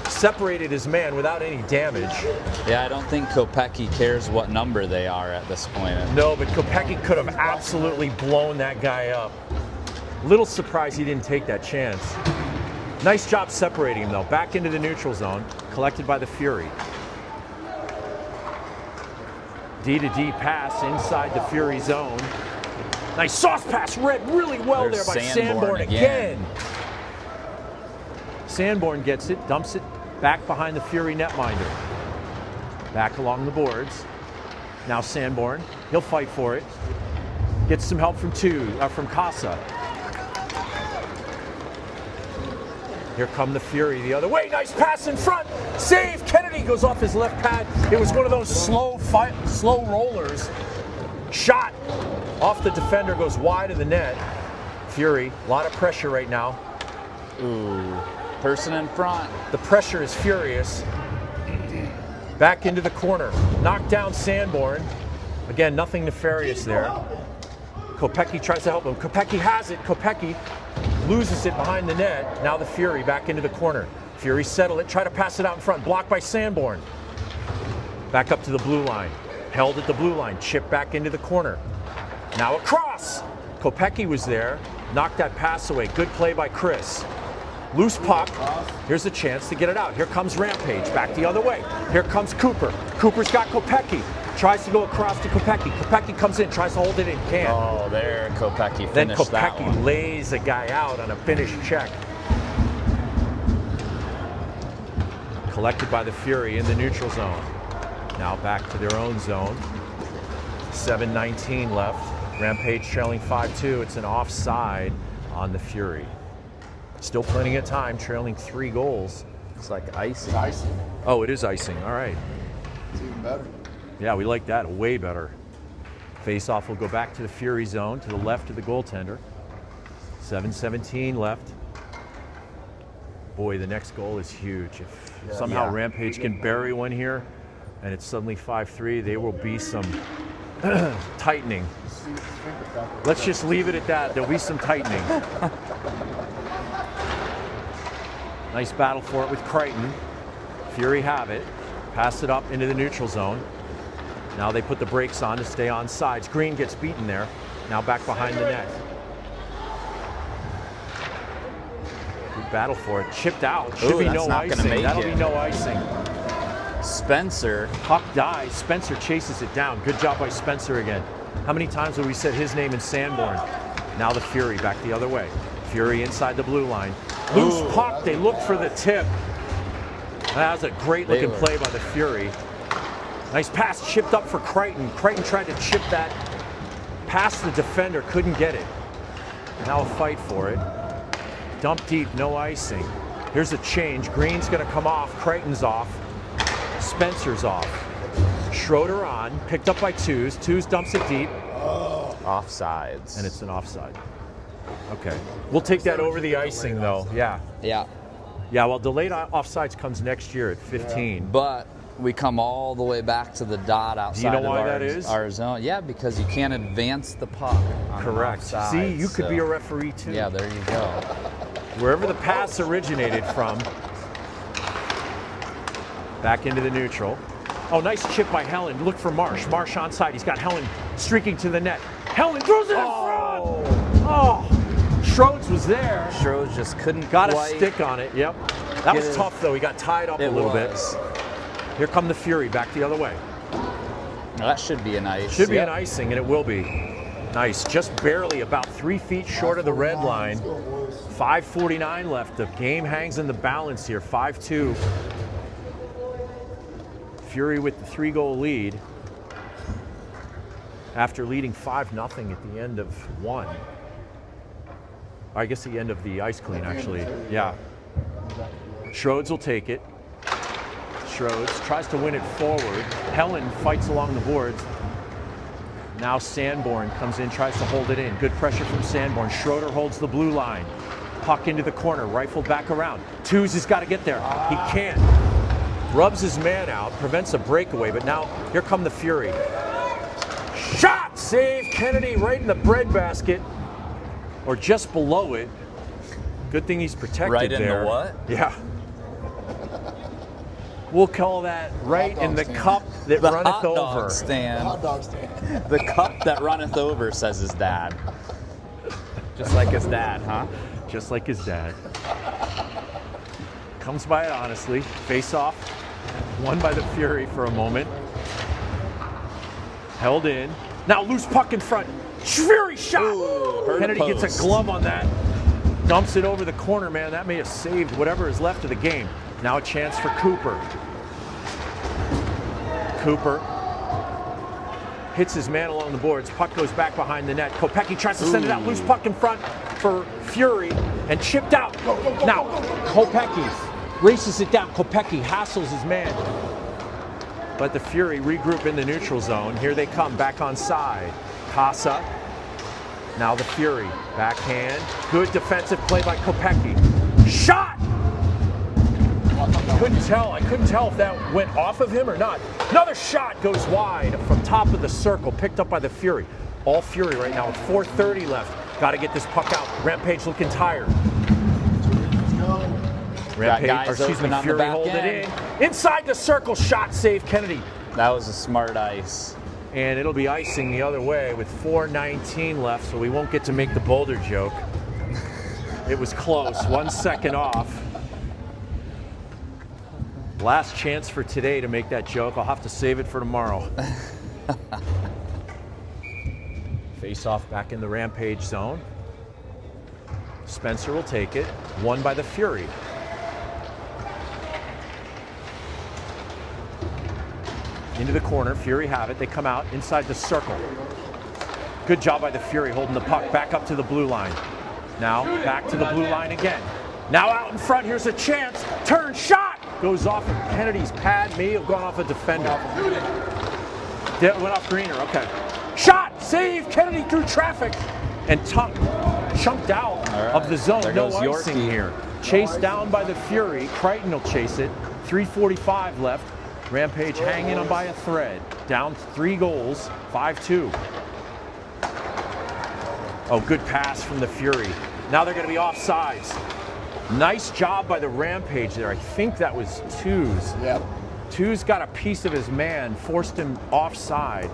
separated his man without any damage. Yeah, I don't think Kopecky cares what number they are at this point. No, but Kopecky could have absolutely blown that guy up. Little surprised he didn't take that chance. Nice job separating him, though. Back into the neutral zone, collected by the Fury. D-to-D pass inside the Fury zone. Nice sauce pass, read really well there by Sanborn again. Sanborn gets it, dumps it back behind the Fury netminder. Back along the boards. Now Sanborn, he'll fight for it. Gets some help from Casa. Here come the Fury the other way. Nice pass in front. Save. Kennedy goes off his left pad. It was one of those slow rollers. Shot Off the defender, goes wide of the net. Fury, a lot of pressure right now. Ooh, person in front. The pressure is furious. Back into the corner. Knocked down Sanborn. Again, nothing nefarious there. Kopecky tries to help him. Kopecky has it. Kopecky loses it behind the net. Now the Fury back into the corner. Fury settle it. Try to pass it out in front. Blocked by Sanborn. Back up to the blue line. Held at the blue line. Chip back into the corner. Now across. Kopecky was there. Knocked that pass away. Good play by Chris. Loose puck. Here's a chance to get it out. Here comes Rampage. Back the other way. Here comes Cooper. Cooper's got Kopecky. Tries to go across to Kopecky. Kopecky comes in, tries to hold it in, can't. Oh, there Kopecky Then finished that Kopecky one. lays a guy out on a finished check. Collected by the Fury in the neutral zone. Now back to their own zone. 7:19 left. Rampage trailing 5-2. It's an offside on the Fury. Still plenty of time, trailing 3 goals. It's like icing. Oh, it is icing. All right. It's even better. Yeah, we like that. Way better. Face-off will go back to the Fury zone, to the left of the goaltender. 7:17 left. Boy, the next goal is huge. If somehow Rampage can bury one here, and it's suddenly 5-3, there will be some tightening. Let's just leave it at that. There'll be some tightening. Nice battle for it with Crichton. Fury have it. Pass it up into the neutral zone. Now they put the brakes on to stay on sides. Green gets beaten there. Now back behind the net. Good battle for it. Chipped out. Should be no icing. That'll be no icing. Spencer. Puck dies. Spencer chases it down. Good job by Spencer again. How many times have we said his name in Sanborn? Now the Fury back the other way. Fury inside the blue line. Loose puck. They look for the tip. That was a great looking play by the Fury. Nice pass chipped up for Crichton. Crichton tried to chip that past the defender, couldn't get it. Now a fight for it. Dump deep, no icing. Here's a change. Green's gonna come off, Crichton's off. Spencer's off. Schroeder on, picked up by Twos. Twos dumps it deep. Offsides. And it's an offside. Okay. We'll take that over the icing though, yeah. Yeah. Yeah, well, delayed offsides comes next year at 15. But we come all the way back to the dot outside Do you know why that is? Our zone. Yeah, because you can't advance the puck. Correct. See, you could be a referee too. Yeah, there you go. Wherever the pass originated from. Back into the neutral. Oh, nice chip by Helen. Look for Marsh. Marsh onside. He's got Helen streaking to the net. Helen throws it in front! Oh! Schroeds was there. Schroeds just couldn't Got quite a stick on it, yep. That was tough though. He got tied up a little bit. Here come the Fury back the other way. That should be an ice. Should be an icing, and it will be. Nice. Just barely about 3 feet short of the red line. 5:49 left. The game hangs in the balance here. 5-2. Fury with the 3-goal lead after leading 5-0 at the end of 1. I guess the end of the ice clean, actually. Yeah. Schroeds will take it. Schroeds tries to win it forward. Helen fights along the boards. Now Sanborn comes in, tries to hold it in. Good pressure from Sanborn. Schroeder holds the blue line. Puck into the corner, rifled back around. Twos has got to get there. He can't. Rubs his man out, prevents a breakaway, but now here come the Fury. Shot! Save Kennedy right in the breadbasket, or just below it. Good thing he's protected right there. In the what? Yeah. We'll call that right in the cup that The runneth hot over. dog stand. Hot dog stand. The cup that runneth over, says his dad. Just like his dad, huh? Just like his dad. Comes by it honestly. Face off. Won by the Fury for a moment. Held in. Now loose puck in front. Fury shot! Ooh, Kennedy gets a glove on that. Dumps it over the corner, man. That may have saved whatever is left of the game. Now a chance for Cooper. Cooper hits his man along the boards. Puck goes back behind the net. Kopecky tries to send it out. Loose puck in front for Fury and chipped out. Now Kopecky races it down. Kopecky hassles his man. But the Fury regroup in the neutral zone. Here they come back on side. Casa. Now the Fury. Backhand. Good defensive play by Kopecky. Shot! I couldn't tell if that went off of him or not. Another shot goes wide from top of the circle, picked up by the Fury. All Fury right now with 4:30 left. Got to get this puck out. Rampage looking tired. Fury holding it in. Inside the circle, shot save Kennedy. That was a smart ice. And it'll be icing the other way with 4:19 left, so we won't get to make the Boulder joke. It was close, 1 second off. Last chance for today to make that joke. I'll have to save it for tomorrow. Face off back in the Rampage zone. Spencer will take it. Won by the Fury. Into the corner, Fury have it. They come out inside the circle. Good job by the Fury holding the puck back up to the blue line. Now back to the blue line again. Now out in front, here's a chance. Turn, shot! Goes off of Kennedy's pad, may have gone off a defender. Went off Greener, okay. Shot, save, Kennedy through traffic. And chunked out of the zone, no icing here. Chased down by the Fury, Crichton will chase it. 3:45 left. Rampage hanging on by a thread. Down 3 goals, 5-2. Oh, good pass from the Fury. Now they're going to be offsides. Nice job by the Rampage there. I think that was Tews. Yep. Tews got a piece of his man, forced him offside.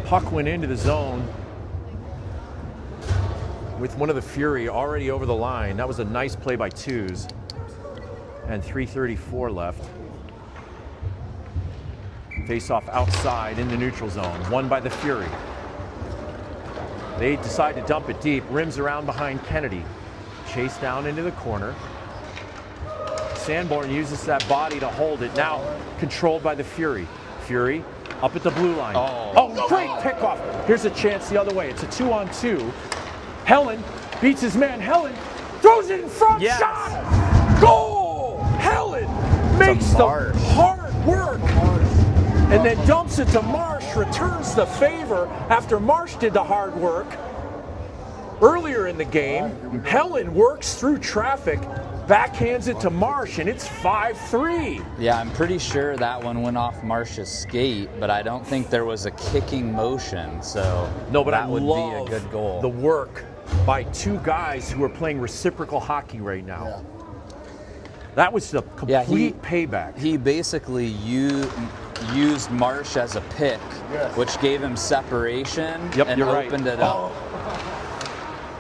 Puck went into the zone with one of the Fury already over the line. That was a nice play by Tews. And 3:34 left. Face off outside in the neutral zone. Won by the Fury. They decide to dump it deep. Rims around behind Kennedy. Chase down into the corner. Sanborn uses that body to hold it. Now controlled by the Fury. Fury up at the blue line. Oh, great pickoff. Here's a chance the other way. It's a 2-on-2. Helen beats his man. Helen throws it in front. Yes. Shot. Goal. Helen makes the hard work and then dumps it to Marsh. Returns the favor after Marsh did the hard work. Earlier in the game, Helen works through traffic, backhands it to Marsh, and it's 5-3. Yeah, I'm pretty sure that one went off Marsh's skate, but I don't think there was a kicking motion, so no, but that I would love be a good goal. The work by 2 guys who are playing reciprocal hockey right now. Yeah. That was the complete payback. He basically used Marsh as a pick, which gave him separation and opened it up.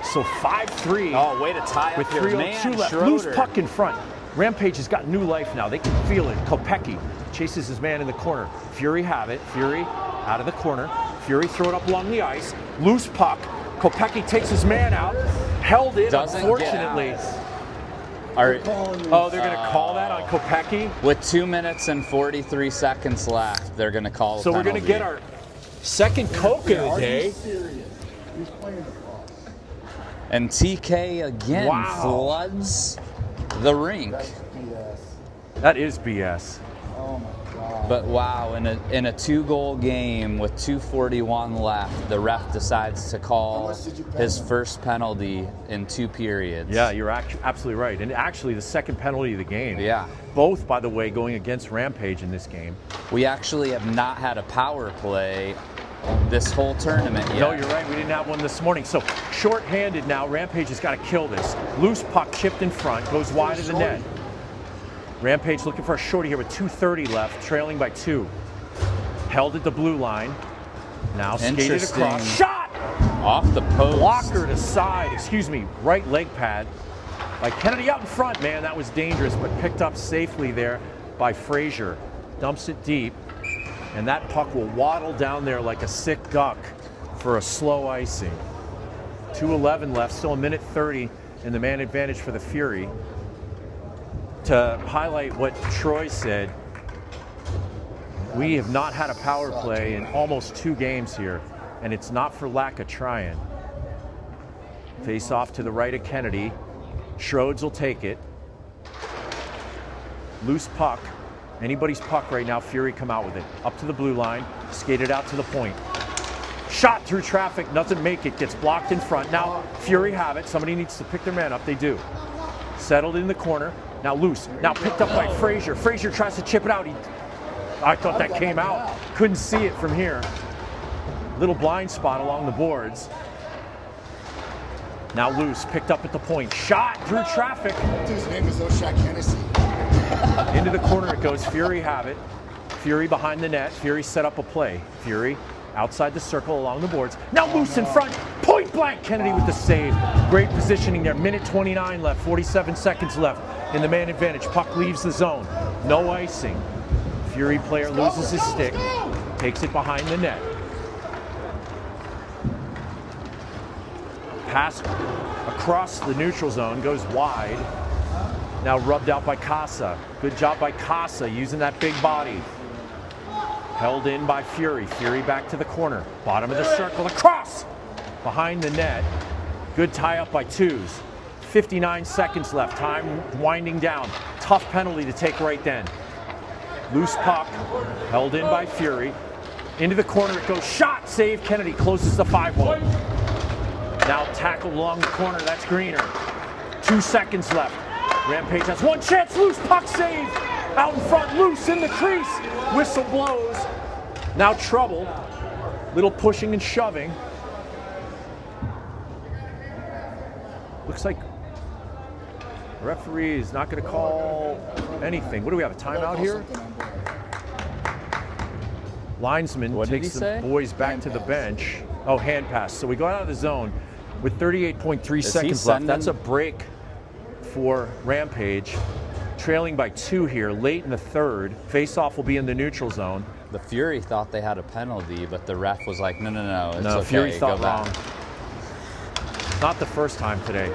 So 5-3. Oh, way to tie up with your 3:02 man, left. Schroeder. Loose puck in front. Rampage has got new life now. They can feel it. Kopecky chases his man in the corner. Fury have it. Fury out of the corner. Fury throw it up along the ice. Loose puck. Kopecky takes his man out. Held it, unfortunately. They're going to call that on Kopecky? With 2 minutes and 43 seconds left, they're going to call So we're going to get our second Coke of the day. And TK again floods the rink. That is BS. Oh my God. But wow, in a 2-goal game with 2:41 left, the ref decides to call his first penalty in 2 periods. Yeah, you're absolutely right. And actually the second penalty of the game. Yeah. Both, by the way, going against Rampage in this game. We actually have not had a power play this whole tournament yet. No, you're right. We didn't have one this morning. So short-handed now. Rampage has got to kill this. Loose puck chipped in front. Goes wide of the net. Rampage looking for a shorty here with 2:30 left. Trailing by 2. Held at the blue line. Now skated across. Shot! Off the post. Blockered aside. Right leg pad. By Kennedy out in front. Man, that was dangerous, but picked up safely there by Frazier. Dumps it deep. And that puck will waddle down there like a sick duck for a slow icing. 2:11 left, still 1:30 in the man advantage for the Fury. To highlight what Troy said, we have not had a power play in almost 2 games here, and it's not for lack of trying. Face off to the right of Kennedy. Schroeds will take it. Loose puck. Anybody's puck right now. Fury come out with it. Up to the blue line. Skated out to the point. Shot through traffic, doesn't make it, gets blocked in front. Now Fury have it. Somebody needs to pick their man up. They do. Settled in the corner. Now loose. Now picked up by Frazier. Frazier tries to chip it out. I thought that came out. Couldn't see it from here. Little blind spot along the boards. Now loose. Picked up at the point. Shot through traffic. His name is Oshak Hennessy. Into the corner it goes. Fury have it. Fury behind the net. Fury set up a play. Fury outside the circle along the boards. Now loose in front. Point blank. Kennedy with the save. Great positioning there. Minute 29 left. 47 seconds left in the man advantage. Puck leaves the zone. No icing. Fury player loses his stick. Takes it behind the net. Pass across the neutral zone. Goes wide. Now rubbed out by Casa. Good job by Casa using that big body. Held in by Fury. Fury back to the corner. Bottom of the circle. Across! Behind the net. Good tie up by Twos. 59 seconds left. Time winding down. Tough penalty to take right then. Loose puck. Held in by Fury. Into the corner it goes. Shot! Save. Kennedy closes the 5-1. Now tackled along the corner. That's Greener. 2 seconds left. Rampage has one chance. Loose puck save. Out in front. Loose in the crease. Whistle blows. Now trouble. Little pushing and shoving. Looks like the referee is not going to call anything. What do we have? A timeout here? Linesman takes the boys back to the bench. Oh, hand pass. So we go out of the zone with 38.3 seconds left. That's a break for Rampage. Trailing by 2 here, late in the third. Face-off will be in the neutral zone. The Fury thought they had a penalty, but the ref was like, no, it's okay. Fury thought wrong. Not the first time today.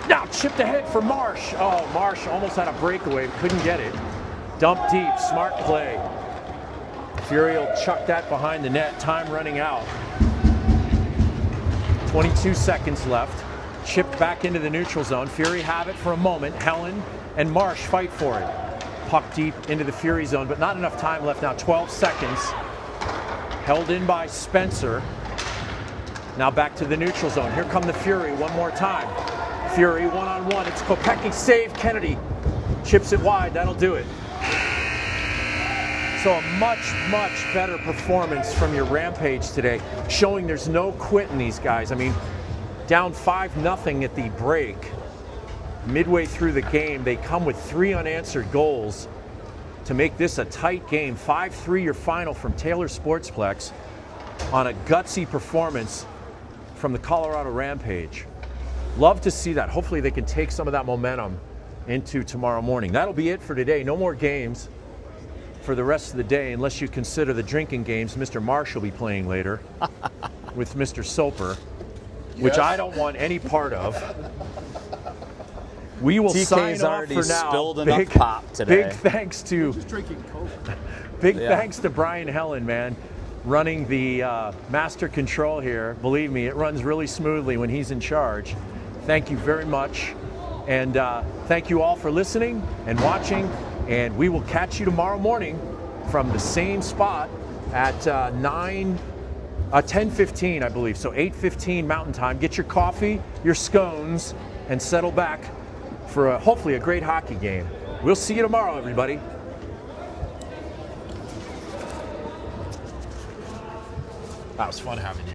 Now chipped ahead for Marsh. Oh, Marsh almost had a breakaway, couldn't get it. Dump deep, smart play. Fury will chuck that behind the net. Time running out. 22 seconds left. Chipped back into the neutral zone. Fury have it for a moment. Helen and Marsh fight for it. Puck deep into the Fury zone, but not enough time left now. 12 seconds. Held in by Spencer. Now back to the neutral zone. Here come the Fury one more time. Fury one-on-one. It's Kopecky. Save. Kennedy chips it wide. That'll do it. So a much, much better performance from your Rampage today, showing there's no quitting these guys. I mean, down 5-0 at the break. Midway through the game, they come with 3 unanswered goals to make this a tight game. 5-3 your final from Taylor Sportsplex on a gutsy performance from the Colorado Rampage. Love to see that. Hopefully they can take some of that momentum into tomorrow morning. That'll be it for today. No more games for the rest of the day, unless you consider the drinking games Mr. Marsh will be playing later with Mr. Soper, which I don't want any part of. We will sign off for now. Spilled enough pop today. Big thanks to thanks to Brian Helen, man, running the master control here. Believe me, it runs really smoothly when he's in charge. Thank you very much, and thank you all for listening and watching. And we will catch you tomorrow morning from the same spot at 10:15, I believe. So 8:15 Mountain Time. Get your coffee, your scones, and settle back for hopefully a great hockey game. We'll see you tomorrow, everybody. That was fun having you.